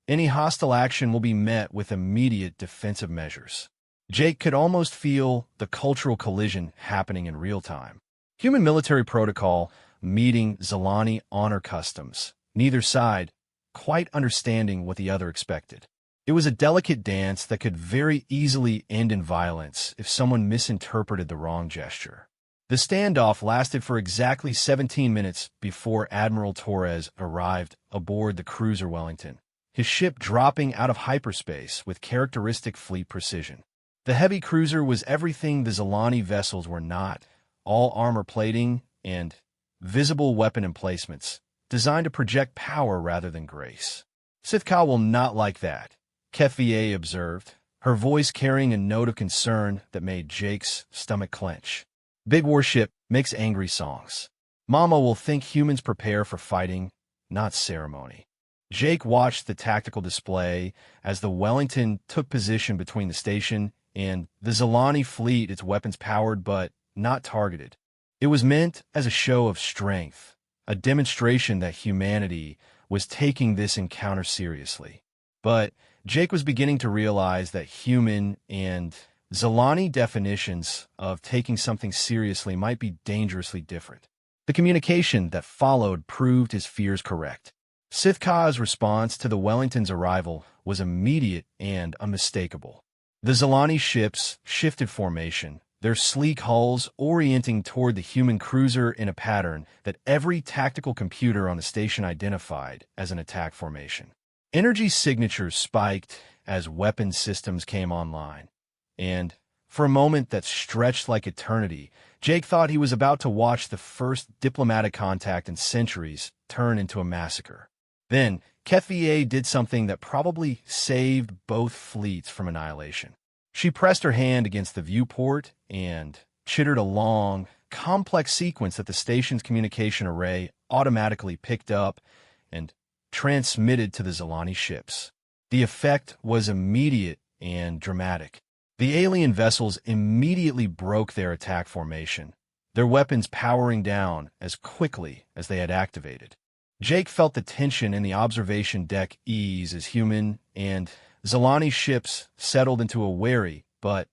Speaker 1: any hostile action will be met with immediate defensive measures. Jake could almost feel the cultural collision happening in real time. Human military protocol meeting Zalani honor customs, neither side quite understanding what the other expected. It was a delicate dance that could very easily end in violence if someone misinterpreted the wrong gesture. The standoff lasted for exactly 17 minutes before Admiral Torres arrived aboard the cruiser Wellington, his ship dropping out of hyperspace with characteristic fleet precision. The heavy cruiser was everything the Zilani vessels were not, all armor plating and visible weapon emplacements, designed to project power rather than grace. Sithka will not like that, HFY observed, her voice carrying a note of concern that made Jake's stomach clench. Big warship makes angry songs. Mama will think humans prepare for fighting, not ceremony. Jake watched the tactical display as the Wellington took position between the station and the Zilani fleet, its weapons powered but not targeted. It was meant as a show of strength, a demonstration that humanity was taking this encounter seriously. But Jake was beginning to realize that human and Zilani definitions of taking something seriously might be dangerously different. The communication that followed proved his fears correct. Sithka's response to the Wellington's arrival was immediate and unmistakable. The Zilani ships shifted formation, their sleek hulls orienting toward the human cruiser in a pattern that every tactical computer on the station identified as an attack formation. Energy signatures spiked as weapon systems came online, and for a moment that stretched like eternity, Jake thought he was about to watch the first diplomatic contact in centuries turn into a massacre. Then, HFY did something that probably saved both fleets from annihilation. She pressed her hand against the viewport and chittered a long, complex sequence that the station's communication array automatically picked up and transmitted to the Zilani ships. The effect was immediate and dramatic. The alien vessels immediately broke their attack formation, their weapons powering down as quickly as they had activated. Jake felt the tension in the observation deck ease as human and Zilani ships settled into a wary but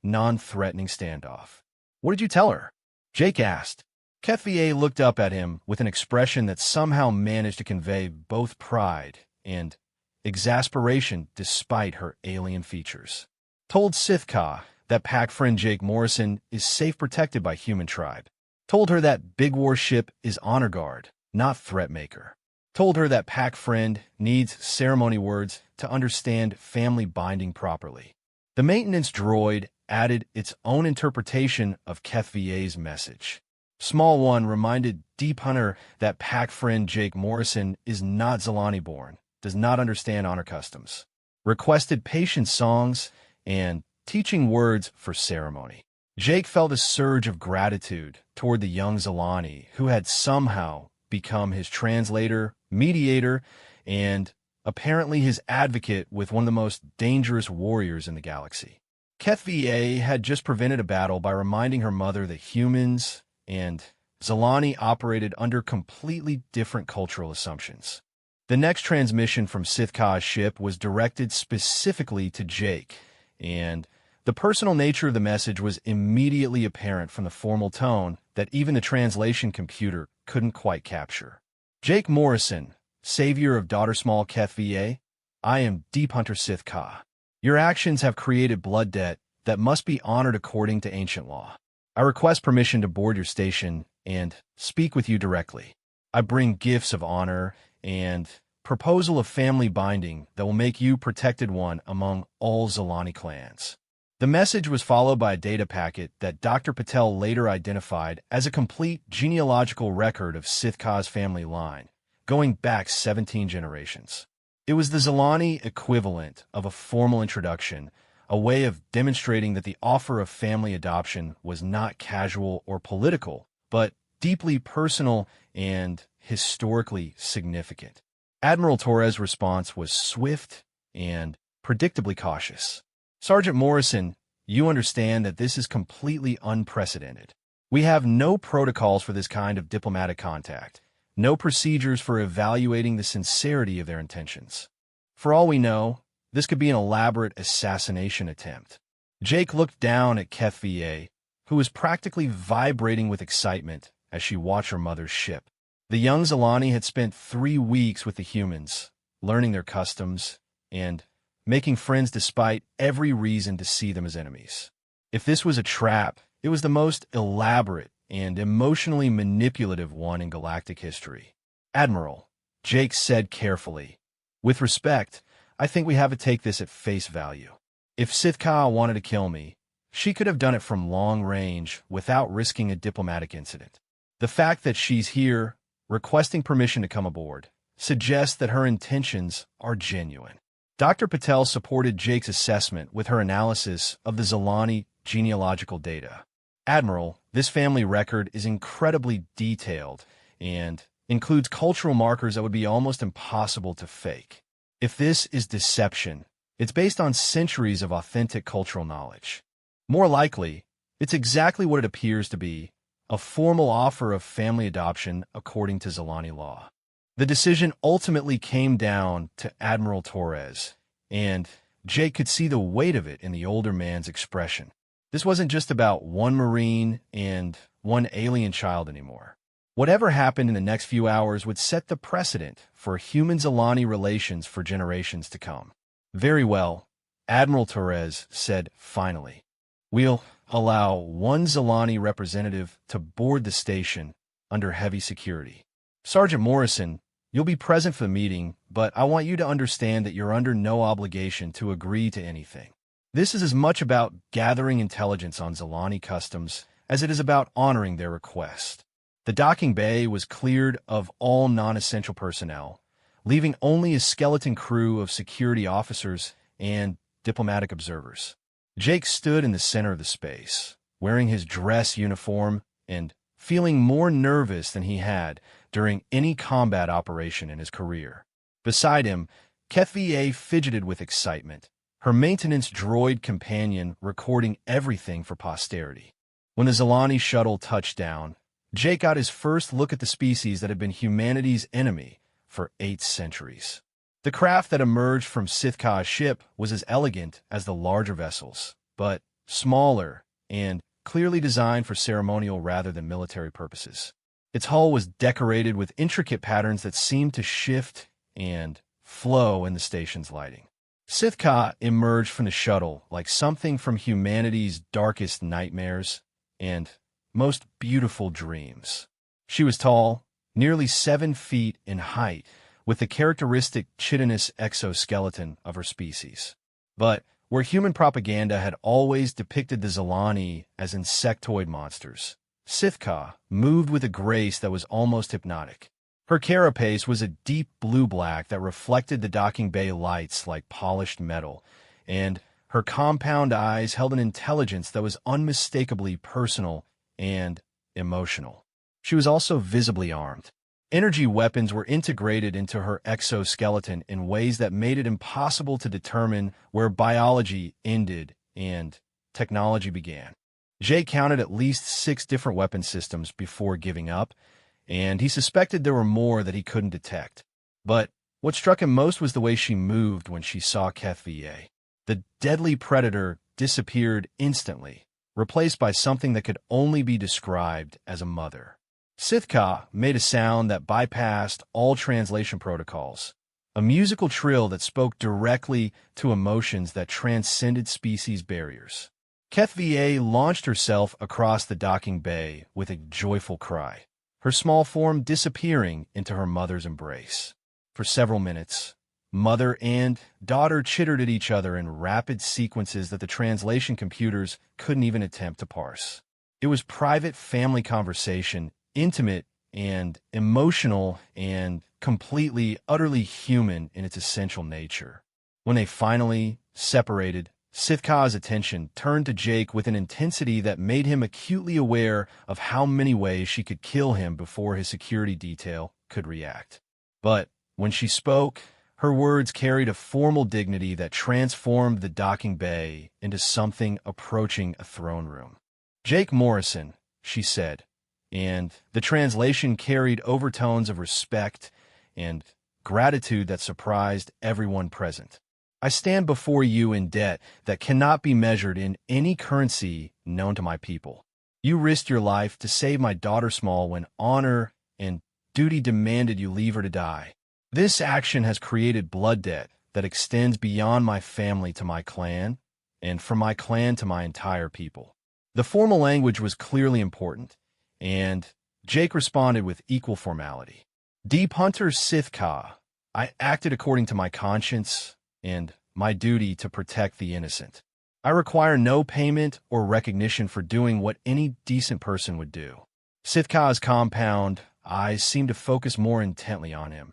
Speaker 1: non-threatening standoff. "What did you tell her?" Jake asked. HFY looked up at him with an expression that somehow managed to convey both pride and exasperation despite her alien features. "Told Sithka that pack friend Jake Morrison is safe protected by human tribe. Told her that big warship is honor guard, not threat maker. Told her that pack friend needs ceremony words to understand family binding properly." The maintenance droid added its own interpretation of HFY's message. Small One reminded Deep Hunter that pack friend Jake Morrison is not Zilani-born, does not understand honor customs. Requested patience songs and teaching words for ceremony. Jake felt a surge of gratitude toward the young Zilani who had somehow become his translator, mediator, and apparently his advocate with one of the most dangerous warriors in the galaxy. HFY had just prevented a battle by reminding her mother that humans and Zilani operated under completely different cultural assumptions. The next transmission from Sithka's ship was directed specifically to Jake, and the personal nature of the message was immediately apparent from the formal tone that even the translation computer couldn't quite capture. "Jake Morrison, savior of Daughter Small HFY, I am Deep Hunter Sithka. Your actions have created blood debt that must be honored according to ancient law. I request permission to board your station and speak with you directly. I bring gifts of honor and proposal of family binding that will make you protected one among all Zilani clans." The message was followed by a data packet that Dr. Patel later identified as a complete genealogical record of Sithka's family line, going back 17 generations. It was the Zilani equivalent of a formal introduction, a way of demonstrating that the offer of family adoption was not casual or political, but deeply personal and historically significant. Admiral Torres' response was swift and predictably cautious. "Sergeant Morrison, you understand that this is completely unprecedented. We have no protocols for this kind of diplomatic contact, no procedures for evaluating the sincerity of their intentions. For all we know, this could be an elaborate assassination attempt." Jake looked down at HFY, who was practically vibrating with excitement as she watched her mother's ship. The young Zilani had spent 3 weeks with the humans, learning their customs and making friends despite every reason to see them as enemies. If this was a trap, it was the most elaborate and emotionally manipulative one in galactic history. Admiral, Jake said carefully, with respect, I think we have to take this at face value. If Sithka wanted to kill me, she could have done it from long range without risking a diplomatic incident. The fact that she's here, requesting permission to come aboard, suggests that her intentions are genuine. Dr. Patel supported Jake's assessment with her analysis of the Zilani genealogical data. Admiral, this family record is incredibly detailed and includes cultural markers that would be almost impossible to fake. If this is deception, it's based on centuries of authentic cultural knowledge. More likely, it's exactly what it appears to be, a formal offer of family adoption according to Zilani law. The decision ultimately came down to Admiral Torres, and Jake could see the weight of it in the older man's expression. This wasn't just about one Marine and one alien child anymore. Whatever happened in the next few hours would set the precedent for human-Zilani relations for generations to come. Very well, Admiral Torres said finally. We'll allow one Zilani representative to board the station under heavy security. Sergeant Morrison, you'll be present for the meeting, but I want you to understand that you're under no obligation to agree to anything. This is as much about gathering intelligence on Zilani customs as it is about honoring their request. The docking bay was cleared of all non-essential personnel, leaving only a skeleton crew of security officers and diplomatic observers. Jake stood in the center of the space, wearing his dress uniform and feeling more nervous than he had during any combat operation in his career. Beside him, HFY fidgeted with excitement, her maintenance droid companion recording everything for posterity. When the Zilani shuttle touched down, Jake got his first look at the species that had been humanity's enemy for 8 centuries. The craft that emerged from Sithka's ship was as elegant as the larger vessels, but smaller and clearly designed for ceremonial rather than military purposes. Its hull was decorated with intricate patterns that seemed to shift and flow in the station's lighting. Sithka emerged from the shuttle like something from humanity's darkest nightmares and most beautiful dreams. She was tall, nearly 7 feet in height, with the characteristic chitinous exoskeleton of her species. But where human propaganda had always depicted the Zilani as insectoid monsters, Sithka moved with a grace that was almost hypnotic. Her carapace was a deep blue-black that reflected the docking bay lights like polished metal, and her compound eyes held an intelligence that was unmistakably personal and emotional. She was also visibly armed. Energy weapons were integrated into her exoskeleton in ways that made it impossible to determine where biology ended and technology began. Jay counted at least 6 different weapon systems before giving up, and he suspected there were more that he couldn't detect. But what struck him most was the way she moved when she saw HFY. The deadly predator disappeared instantly, replaced by something that could only be described as a mother. Sithka made a sound that bypassed all translation protocols, a musical trill that spoke directly to emotions that transcended species barriers. HFY launched herself across the docking bay with a joyful cry, her small form disappearing into her mother's embrace. For several minutes, mother and daughter chittered at each other in rapid sequences that the translation computers couldn't even attempt to parse. It was private family conversation, intimate and emotional and completely, utterly human in its essential nature. When they finally separated, Sithka's attention turned to Jake with an intensity that made him acutely aware of how many ways she could kill him before his security detail could react. But when she spoke, her words carried a formal dignity that transformed the docking bay into something approaching a throne room. Jake Morrison, she said, and the translation carried overtones of respect and gratitude that surprised everyone present. I stand before you in debt that cannot be measured in any currency known to my people. You risked your life to save my daughter Small when honor and duty demanded you leave her to die. This action has created blood debt that extends beyond my family to my clan, and from my clan to my entire people. The formal language was clearly important, And Jake responded with equal formality. Deep Hunter Sith Ka, I acted according to my conscience and my duty to protect the innocent. I require no payment or recognition for doing what any decent person would do. Sith Ka's compound eyes seemed to focus more intently on him,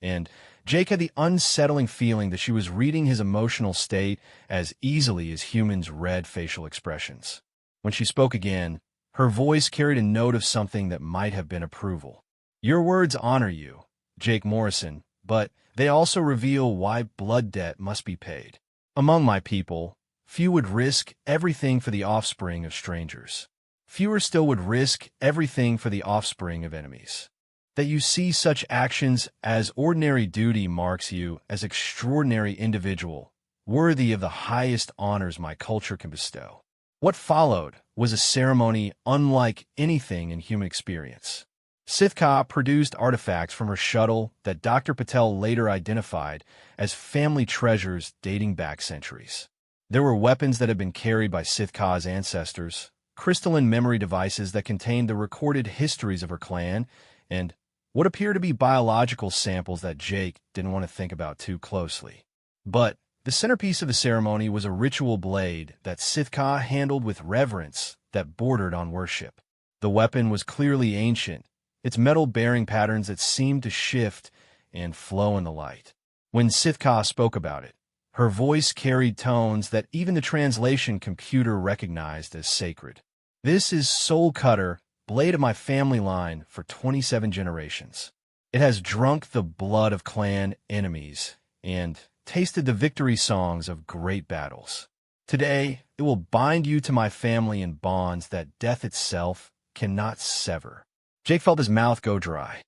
Speaker 1: and Jake had the unsettling feeling that she was reading his emotional state as easily as humans read facial expressions. When she spoke again, her voice carried a note of something that might have been approval. Your words honor you, Jake Morrison, but they also reveal why blood debt must be paid. Among my people, few would risk everything for the offspring of strangers. Fewer still would risk everything for the offspring of enemies. That you see such actions as ordinary duty marks you as extraordinary individual, worthy of the highest honors my culture can bestow. What followed was a ceremony unlike anything in human experience. Sith Ka produced artifacts from her shuttle that Dr. Patel later identified as family treasures dating back centuries. There were weapons that had been carried by Sith Ka's ancestors, crystalline memory devices that contained the recorded histories of her clan, and what appeared to be biological samples that Jake didn't want to think about too closely. But the centerpiece of the ceremony was a ritual blade that Sith Ka handled with reverence that bordered on worship. The weapon was clearly ancient, its metal bearing patterns that seemed to shift and flow in the light. When Sith Ka spoke about it, her voice carried tones that even the translation computer recognized as sacred. This is Soul Cutter, blade of my family line for 27 generations. It has drunk the blood of clan enemies and tasted the victory songs of great battles. Today, it will bind you to my family in bonds that death itself cannot sever. Jake felt his mouth go dry.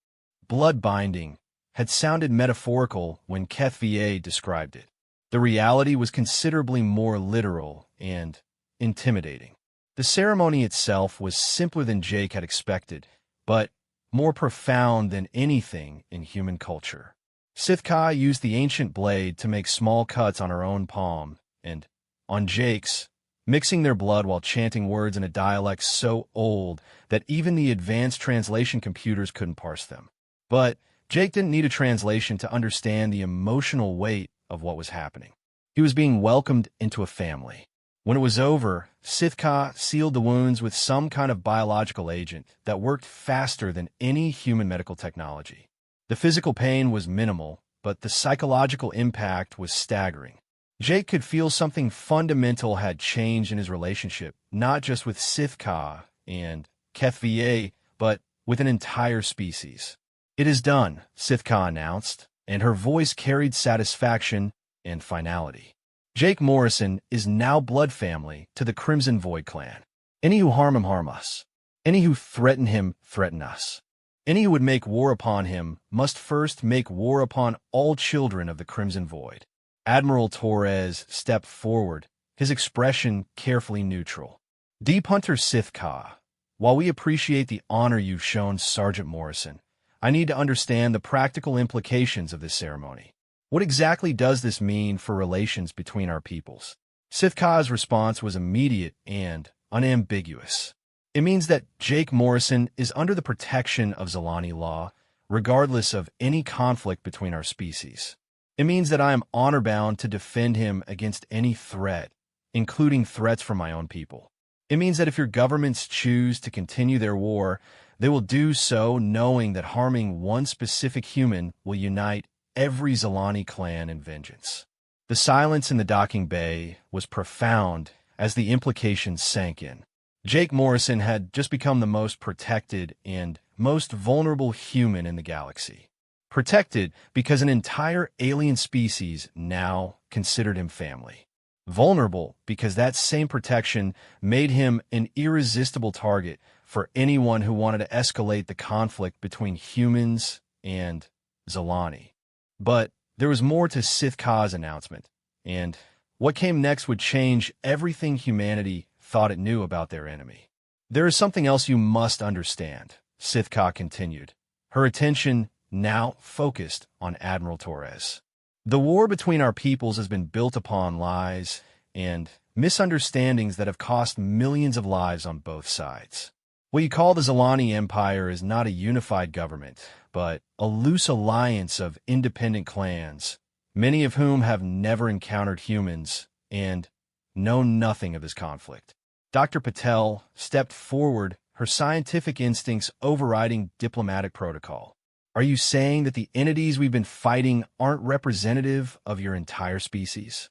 Speaker 1: Blood binding had sounded metaphorical when HFY described it. The reality was considerably more literal and intimidating. The ceremony itself was simpler than Jake had expected, but more profound than anything in human culture. Sith Ka used the ancient blade to make small cuts on her own palm, and on Jake's, mixing their blood while chanting words in a dialect so old that even the advanced translation computers couldn't parse them. But Jake didn't need a translation to understand the emotional weight of what was happening. He was being welcomed into a family. When it was over, Sith Ka sealed the wounds with some kind of biological agent that worked faster than any human medical technology. The physical pain was minimal, but the psychological impact was staggering. Jake could feel something fundamental had changed in his relationship, not just with Sith Ka and HFY, but with an entire species. It is done, Sith Ka announced, and her voice carried satisfaction and finality. Jake Morrison is now blood family to the Crimson Void clan. Any who harm him harm us. Any who threaten him threaten us. Any who would make war upon him must first make war upon all children of the Crimson Void. Admiral Torres stepped forward, his expression carefully neutral. Deep Hunter Sith Ka, while we appreciate the honor you've shown Sergeant Morrison, I need to understand the practical implications of this ceremony. What exactly does this mean for relations between our peoples? Sith Ka's response was immediate and unambiguous. It means that Jake Morrison is under the protection of Zalani law, regardless of any conflict between our species. It means that I am honor-bound to defend him against any threat, including threats from my own people. It means that if your governments choose to continue their war, they will do so knowing that harming one specific human will unite every Zalani clan in vengeance. The silence in the docking bay was profound as the implications sank in. Jake Morrison had just become the most protected and most vulnerable human in the galaxy. Protected because an entire alien species now considered him family. Vulnerable because that same protection made him an irresistible target for anyone who wanted to escalate the conflict between humans and Zalani. But there was more to Sith Ka's announcement, and what came next would change everything humanity thought it knew about their enemy. There is something else you must understand, Sith Ka continued, her attention now focused on Admiral Torres. The war between our peoples has been built upon lies and misunderstandings that have cost millions of lives on both sides. What you call the Zalani Empire is not a unified government, but a loose alliance of independent clans, many of whom have never encountered humans and know nothing of this conflict. Dr. Patel stepped forward, her scientific instincts overriding diplomatic protocol. Are you saying that the entities we've been fighting aren't representative of your entire species?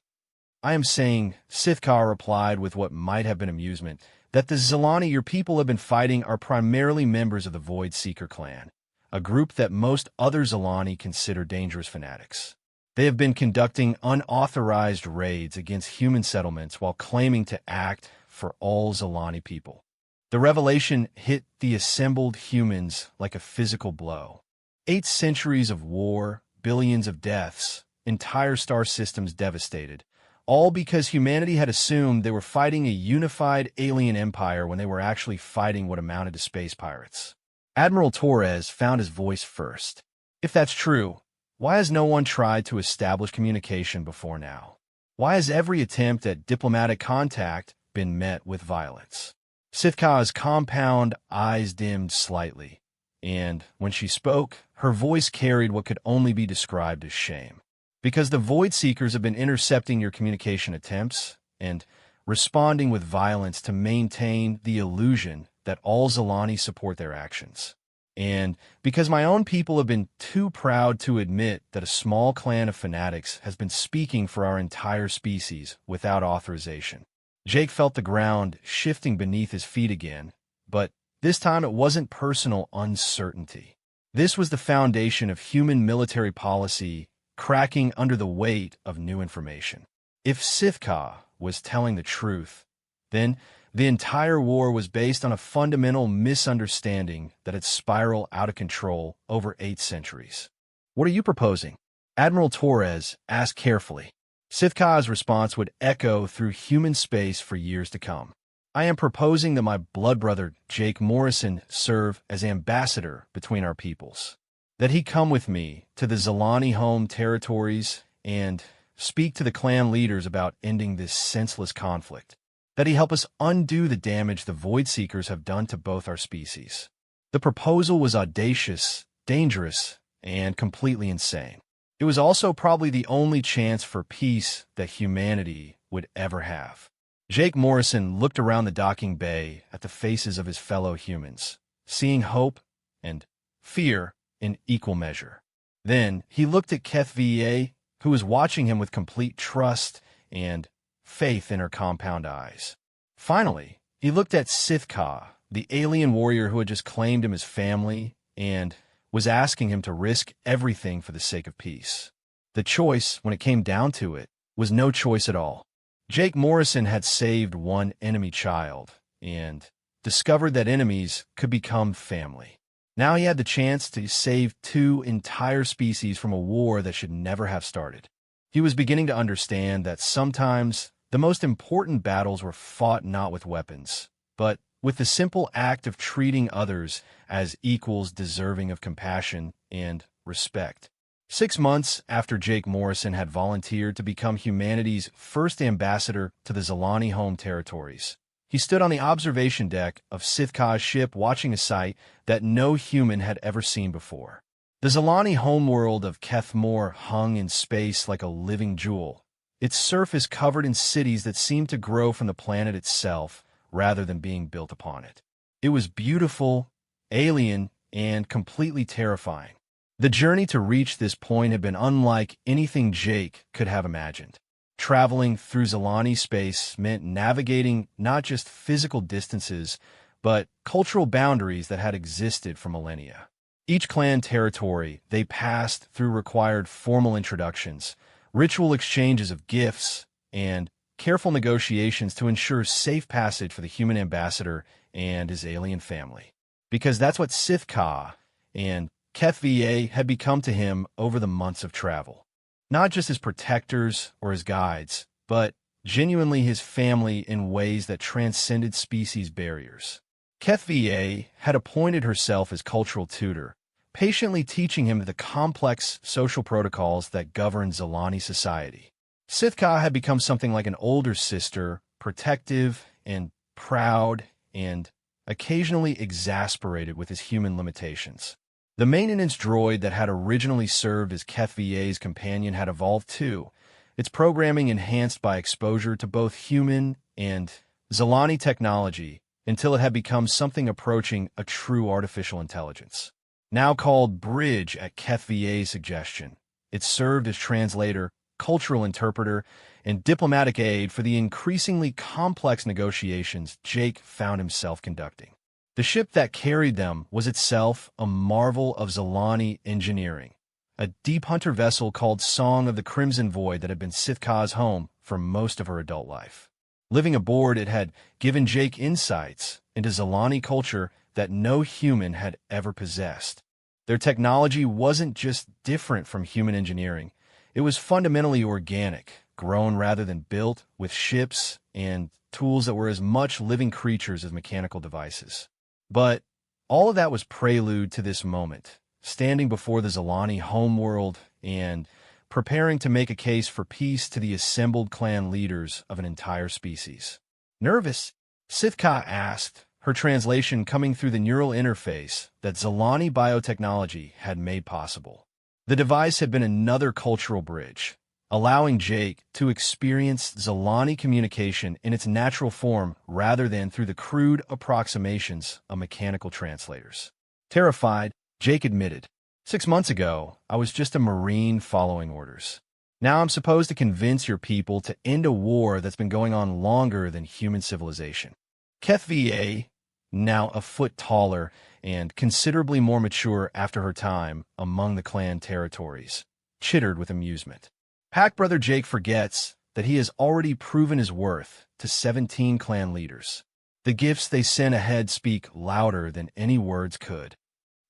Speaker 1: I am saying, Sithka replied with what might have been amusement, that the Zalani your people have been fighting are primarily members of the Void Seeker clan, a group that most other Zalani consider dangerous fanatics. They have been conducting unauthorized raids against human settlements while claiming to act for all Zalani people. The revelation hit the assembled humans like a physical blow. 8 centuries of war, billions of deaths, entire star systems devastated, all because humanity had assumed they were fighting a unified alien empire when they were actually fighting what amounted to space pirates. Admiral Torres found his voice first. If that's true, why has no one tried to establish communication before now? Why has every attempt at diplomatic contact been met with violence? Sithka's compound eyes dimmed slightly, and when she spoke, her voice carried what could only be described as shame. Because the Void Seekers have been intercepting your communication attempts and responding with violence to maintain the illusion that all Zalani support their actions. And because my own people have been too proud to admit that a small clan of fanatics has been speaking for our entire species without authorization. Jake felt the ground shifting beneath his feet again, but this time it wasn't personal uncertainty. This was the foundation of human military policy cracking under the weight of new information. If Sithka was telling the truth, then the entire war was based on a fundamental misunderstanding that had spiraled out of control over 8 centuries. What are you proposing? Admiral Torres asked carefully. Sithka's response would echo through human space for years to come. I am proposing that my blood brother, Jake Morrison, serve as ambassador between our peoples. That he come with me to the Zalani home territories and speak to the clan leaders about ending this senseless conflict. That he help us undo the damage the Void Seekers have done to both our species. The proposal was audacious, dangerous, and completely insane. It was also probably the only chance for peace that humanity would ever have. Jake Morrison looked around the docking bay at the faces of his fellow humans, seeing hope and fear in equal measure. Then he looked at HFY, who was watching him with complete trust and faith in her compound eyes. Finally, he looked at Sithka, the alien warrior who had just claimed him as family and was asking him to risk everything for the sake of peace. The choice, when it came down to it, was no choice at all. Jake Morrison had saved one enemy child and discovered that enemies could become family. Now he had the chance to save 2 entire species from a war that should never have started. He was beginning to understand that sometimes the most important battles were fought not with weapons, but with the simple act of treating others as equals deserving of compassion and respect. 6 months after Jake Morrison had volunteered to become humanity's first ambassador to the Zalani home territories, he stood on the observation deck of Sithka's ship watching a sight that no human had ever seen before. The Zalani homeworld of Kethmore hung in space like a living jewel, its surface covered in cities that seemed to grow from the planet itself rather than being built upon it. It was beautiful, alien, and completely terrifying. The journey to reach this point had been unlike anything Jake could have imagined. Traveling through Zalani space meant navigating not just physical distances, but cultural boundaries that had existed for millennia. Each clan territory they passed through required formal introductions, ritual exchanges of gifts, and careful negotiations to ensure safe passage for the human ambassador and his alien family. Because that's what Sithka and HFY had become to him over the months of travel. Not just his protectors or his guides, but genuinely his family in ways that transcended species barriers. HFY had appointed herself as cultural tutor, patiently teaching him the complex social protocols that govern Zalani society. Sithka had become something like an older sister, protective and proud and occasionally exasperated with his human limitations. The maintenance droid that had originally served as HFY's companion had evolved too, its programming enhanced by exposure to both human and Zilani technology until it had become something approaching a true artificial intelligence. Now called Bridge at HFY's suggestion, it served as translator, cultural interpreter, and diplomatic aid for the increasingly complex negotiations Jake found himself conducting. The ship that carried them was itself a marvel of Zilani engineering, a deep hunter vessel called Song of the Crimson Void that had been Sithka's home for most of her adult life. Living aboard, it had given Jake insights into Zilani culture that no human had ever possessed. Their technology wasn't just different from human engineering, it was fundamentally organic, grown rather than built, with ships and tools that were as much living creatures as mechanical devices. But all of that was prelude to this moment, standing before the Zilani homeworld and preparing to make a case for peace to the assembled clan leaders of an entire species. Nervous, Sithka asked, her translation coming through the neural interface that Zilani biotechnology had made possible. The device had been another cultural bridge, allowing Jake to experience Zilani communication in its natural form rather than through the crude approximations of mechanical translators. Terrified, Jake admitted, 6 months ago, I was just a Marine following orders. Now I'm supposed to convince your people to end a war that's been going on longer than human civilization. HFY, now a foot taller and considerably more mature after her time among the clan territories, chittered with amusement. Pack Brother Jake forgets that he has already proven his worth to 17 clan leaders. The gifts they sent ahead speak louder than any words could.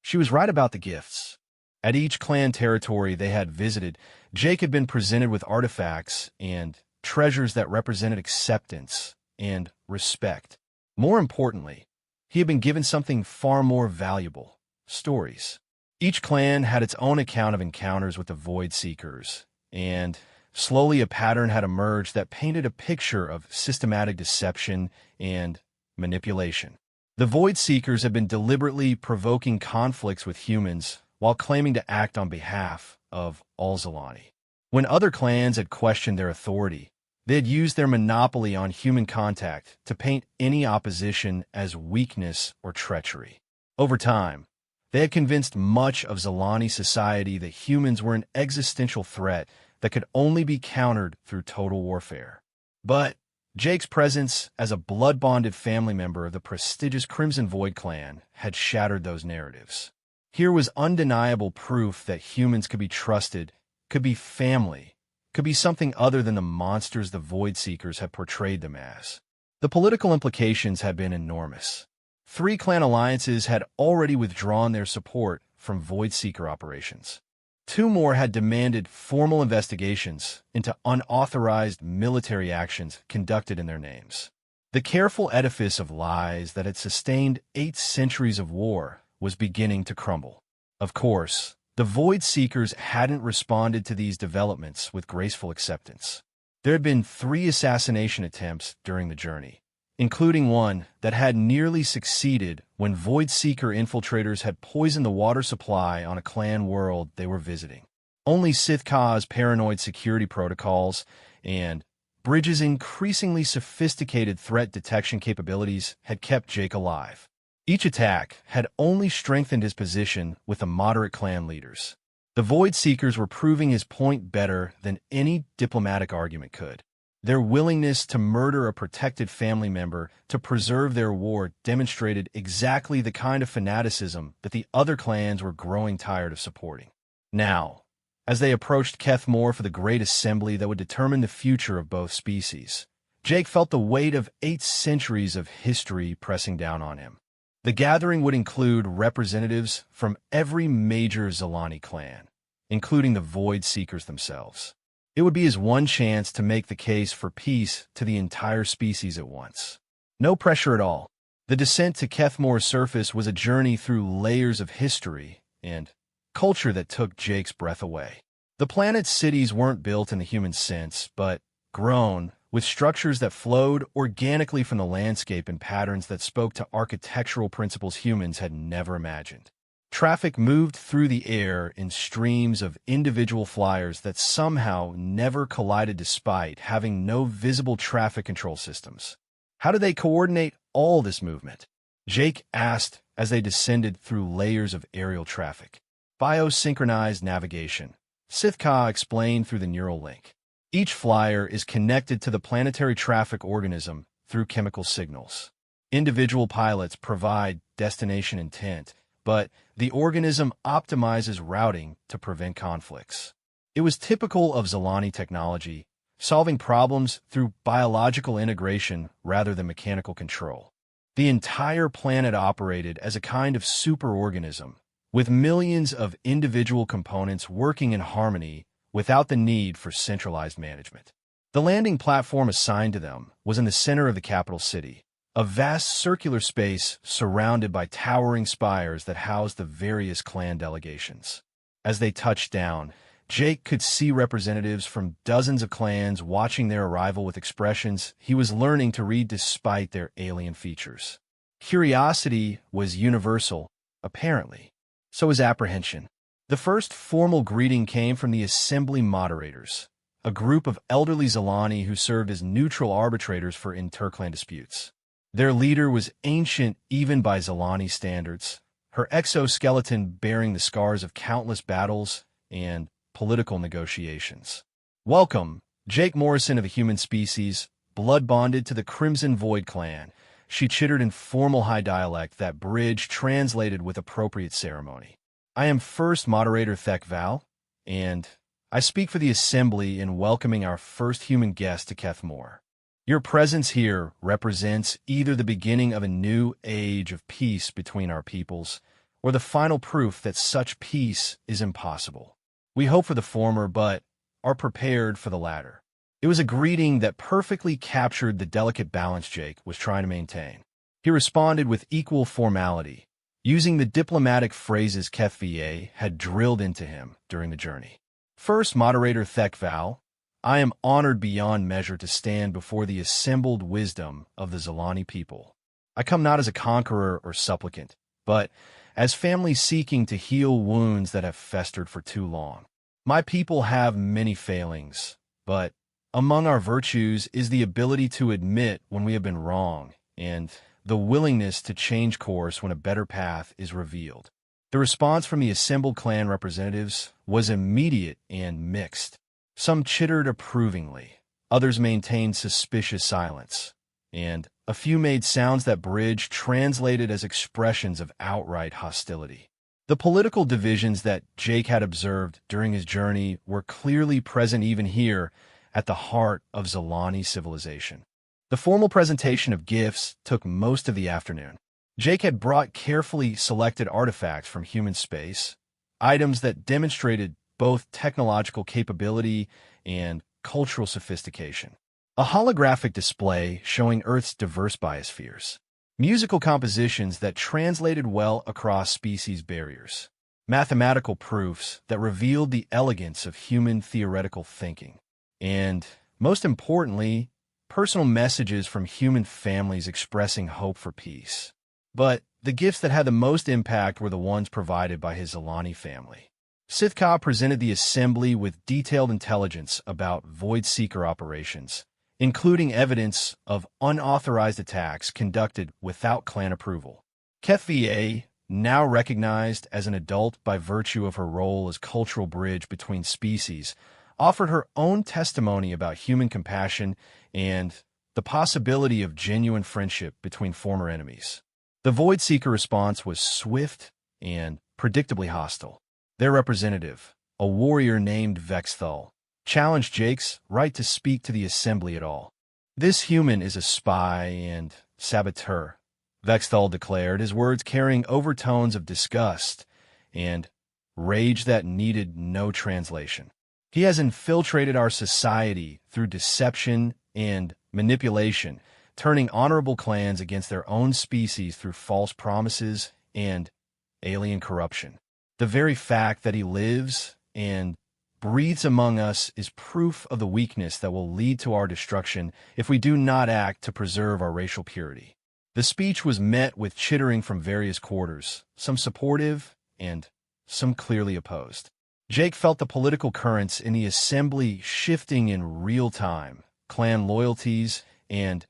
Speaker 1: She was right about the gifts. At each clan territory they had visited, Jake had been presented with artifacts and treasures that represented acceptance and respect. More importantly, he had been given something far more valuable: stories. Each clan had its own account of encounters with the Void Seekers, and slowly a pattern had emerged that painted a picture of systematic deception and manipulation. The Void Seekers had been deliberately provoking conflicts with humans while claiming to act on behalf of all Zilani. When other clans had questioned their authority, they had used their monopoly on human contact to paint any opposition as weakness or treachery. Over time, they had convinced much of Zilani society that humans were an existential threat that could only be countered through total warfare. But Jake's presence as a blood-bonded family member of the prestigious Crimson Void clan had shattered those narratives. Here was undeniable proof that humans could be trusted, could be family, could be something other than the monsters the Void Seekers had portrayed them as. The political implications had been enormous. 3 clan alliances had already withdrawn their support from Void Seeker operations. 2 more had demanded formal investigations into unauthorized military actions conducted in their names. The careful edifice of lies that had sustained 8 centuries of war was beginning to crumble. Of course, the Void Seekers hadn't responded to these developments with graceful acceptance. There had been 3 assassination attempts during the journey, including one that had nearly succeeded when Void Seeker infiltrators had poisoned the water supply on a clan world they were visiting. Only Sithka's paranoid security protocols and Bridge's increasingly sophisticated threat detection capabilities had kept Jake alive. Each attack had only strengthened his position with the moderate clan leaders. The Void Seekers were proving his point better than any diplomatic argument could. Their willingness to murder a protected family member to preserve their war demonstrated exactly the kind of fanaticism that the other clans were growing tired of supporting. Now, as they approached Kethmore for the great assembly that would determine the future of both species, Jake felt the weight of 8 centuries of history pressing down on him. The gathering would include representatives from every major Zilani clan, including the Void Seekers themselves. It would be his one chance to make the case for peace to the entire species at once. No pressure at all. The descent to Kethmore's surface was a journey through layers of history and culture that took Jake's breath away. The planet's cities weren't built in the human sense, but grown with structures that flowed organically from the landscape in patterns that spoke to architectural principles humans had never imagined. Traffic moved through the air in streams of individual flyers that somehow never collided despite having no visible traffic control systems. How do they coordinate all this movement? Jake asked as they descended through layers of aerial traffic. Biosynchronized navigation, Sithka explained through the neural link. Each flyer is connected to the planetary traffic organism through chemical signals. Individual pilots provide destination intent, but the organism optimizes routing to prevent conflicts. It was typical of Zilani technology, solving problems through biological integration rather than mechanical control. The entire planet operated as a kind of superorganism, with millions of individual components working in harmony without the need for centralized management. The landing platform assigned to them was in the center of the capital city, a vast circular space surrounded by towering spires that housed the various clan delegations. As they touched down, Jake could see representatives from dozens of clans watching their arrival with expressions he was learning to read despite their alien features. Curiosity was universal, apparently. So was apprehension. The first formal greeting came from the Assembly Moderators, a group of elderly Zilani who served as neutral arbitrators for interclan disputes. Their leader was ancient even by Zilani standards, her exoskeleton bearing the scars of countless battles and political negotiations. "Welcome, Jake Morrison of the human species, blood-bonded to the Crimson Void clan," she chittered in formal high dialect that Bridge translated with appropriate ceremony. "I am First Moderator Thek Val, and I speak for the Assembly in welcoming our first human guest to Kethmore. Your presence here represents either the beginning of a new age of peace between our peoples, or the final proof that such peace is impossible. We hope for the former, but are prepared for the latter." It was a greeting that perfectly captured the delicate balance Jake was trying to maintain. He responded with equal formality, using the diplomatic phrases HFY had drilled into him during the journey. "First Moderator Thek Val, I am honored beyond measure to stand before the assembled wisdom of the Zilani people. I come not as a conqueror or supplicant, but as family seeking to heal wounds that have festered for too long. My people have many failings, but among our virtues is the ability to admit when we have been wrong and the willingness to change course when a better path is revealed." The response from the assembled clan representatives was immediate and mixed. Some chittered approvingly, others maintained suspicious silence, and a few made sounds that Bridge translated as expressions of outright hostility. The political divisions that Jake had observed during his journey were clearly present even here at the heart of Zilani civilization. The formal presentation of gifts took most of the afternoon. Jake had brought carefully selected artifacts from human space, items that demonstrated both technological capability and cultural sophistication. A holographic display showing Earth's diverse biospheres. Musical compositions that translated well across species barriers. Mathematical proofs that revealed the elegance of human theoretical thinking. And, most importantly, personal messages from human families expressing hope for peace. But the gifts that had the most impact were the ones provided by his Zilani family. Sithka presented the Assembly with detailed intelligence about Void Seeker operations, including evidence of unauthorized attacks conducted without clan approval. HFY, now recognized as an adult by virtue of her role as cultural bridge between species, offered her own testimony about human compassion and the possibility of genuine friendship between former enemies. The Void Seeker response was swift and predictably hostile. Their representative, a warrior named Vexthal, challenged Jake's right to speak to the Assembly at all. "This human is a spy and saboteur," Vexthal declared, his words carrying overtones of disgust and rage that needed no translation. "He has infiltrated our society through deception and manipulation, turning honorable clans against their own species through false promises and alien corruption. The very fact that he lives and breathes among us is proof of the weakness that will lead to our destruction if we do not act to preserve our racial purity. The speech was met with chittering from various quarters, some supportive and some clearly opposed. Jake felt the political currents in the assembly shifting in real time, clan loyalties and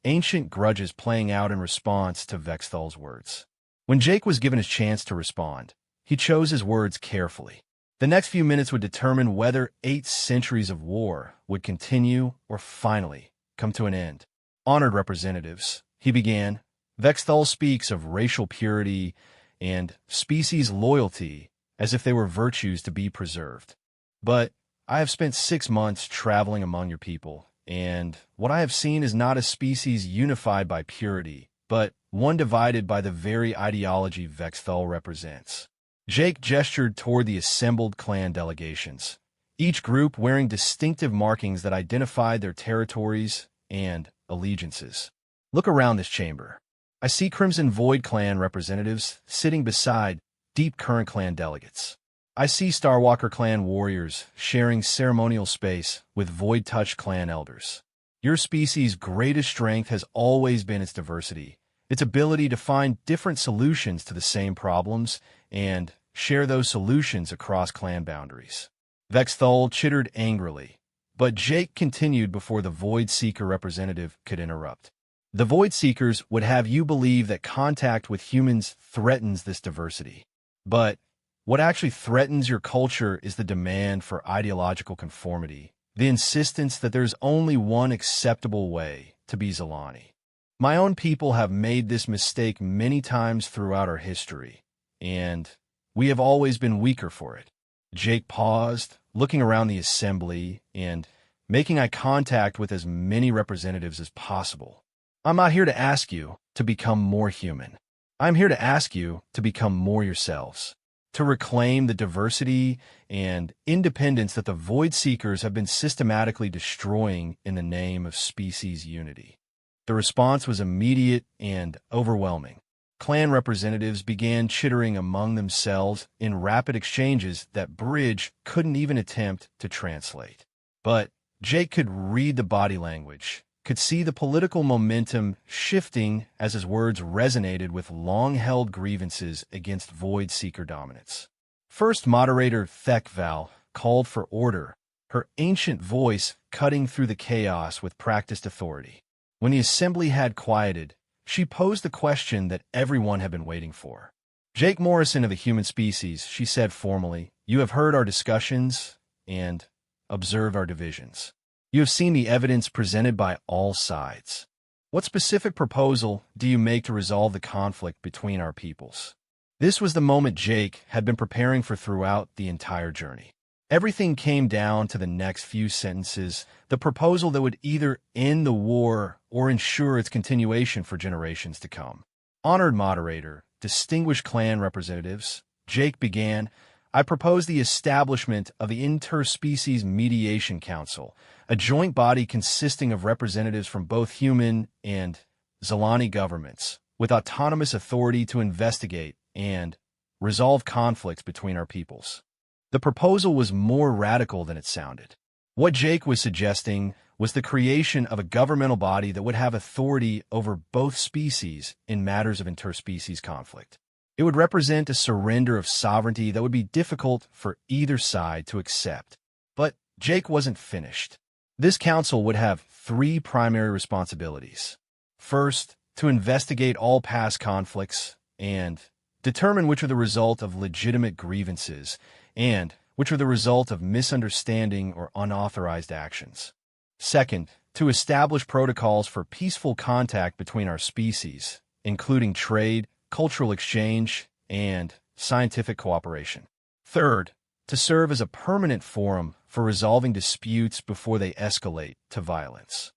Speaker 1: ancient grudges playing out in response to Vexthal's words. When Jake was given his chance to respond, he chose his words carefully. The next few minutes would determine whether 8 centuries of war would continue or finally come to an end. Honored representatives, he began, Vexthal speaks of racial purity and species loyalty as if they were virtues to be preserved. But I have spent 6 months traveling among your people, and what I have seen is not a species unified by purity, but one divided by the very ideology Vexthal represents. Jake gestured toward the assembled clan delegations, each group wearing distinctive markings that identified their territories and allegiances. Look around this chamber. I see Crimson Void clan representatives sitting beside Deep Current clan delegates. I see Starwalker clan warriors sharing ceremonial space with Void Touch clan elders. Your species' greatest strength has always been its diversity, its ability to find different solutions to the same problems and share those solutions across clan boundaries. Vexthal chittered angrily, but Jake continued before the Void Seeker representative could interrupt. The Void Seekers would have you believe that contact with humans threatens this diversity. But what actually threatens your culture is the demand for ideological conformity, the insistence that there's only one acceptable way to be Zalani. My own people have made this mistake many times throughout our history, and we have always been weaker for it. Jake paused, looking around the assembly and making eye contact with as many representatives as possible. I'm not here to ask you to become more human. I'm here to ask you to become more yourselves, to reclaim the diversity and independence that the Void Seekers have been systematically destroying in the name of species unity. The response was immediate and overwhelming. Clan representatives began chittering among themselves in rapid exchanges that Bridge couldn't even attempt to translate. But Jake could read the body language, could see the political momentum shifting as his words resonated with long-held grievances against Void Seeker dominance. First moderator Thekval called for order, her ancient voice cutting through the chaos with practiced authority. When the assembly had quieted, she posed the question that everyone had been waiting for. Jake Morrison of the human species, she said formally, you have heard our discussions and observed our divisions. You have seen the evidence presented by all sides. What specific proposal do you make to resolve the conflict between our peoples? This was the moment Jake had been preparing for throughout the entire journey. Everything came down to the next few sentences, the proposal that would either end the war or ensure its continuation for generations to come. Honored moderator, distinguished clan representatives, Jake began, I propose the establishment of the Interspecies Mediation Council, a joint body consisting of representatives from both human and Zalani governments, with autonomous authority to investigate and resolve conflicts between our peoples. The proposal was more radical than it sounded. What Jake was suggesting was the creation of a governmental body that would have authority over both species in matters of interspecies conflict. It would represent a surrender of sovereignty that would be difficult for either side to accept. But Jake wasn't finished. This council would have 3 primary responsibilities. First, to investigate all past conflicts and determine which are the result of legitimate grievances and which are the result of misunderstanding or unauthorized actions. Second, to establish protocols for peaceful contact between our species, including trade, cultural exchange, and scientific cooperation. Third, to serve as a permanent forum for resolving disputes before they escalate to violence.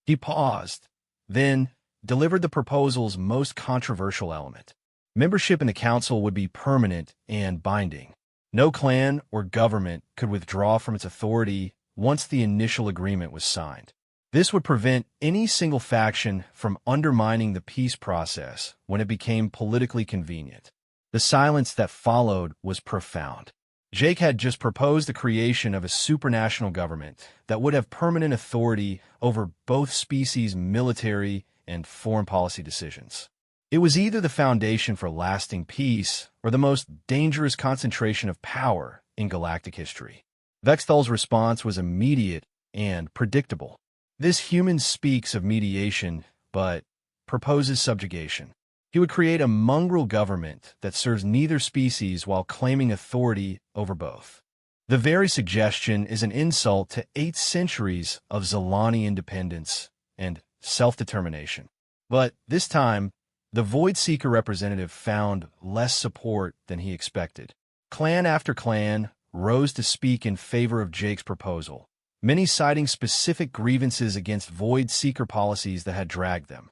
Speaker 1: He paused, then delivered the proposal's most controversial element. Membership in the council would be permanent and binding. No clan or government could withdraw from its authority once the initial agreement was signed. This would prevent any single faction from undermining the peace process when it became politically convenient. The silence that followed was profound. Jake had just proposed the creation of a supranational government that would have permanent authority over both species' military and foreign policy decisions. It was either the foundation for lasting peace or the most dangerous concentration of power in galactic history. Vexthal's response was immediate and predictable. This human speaks of mediation, but proposes subjugation. He would create a mongrel government that serves neither species while claiming authority over both. The very suggestion is an insult to 8 centuries of Zilani independence and self-determination. But this time, the Void Seeker representative found less support than he expected. Clan after clan rose to speak in favor of Jake's proposal, many citing specific grievances against Void Seeker policies that had dragged them.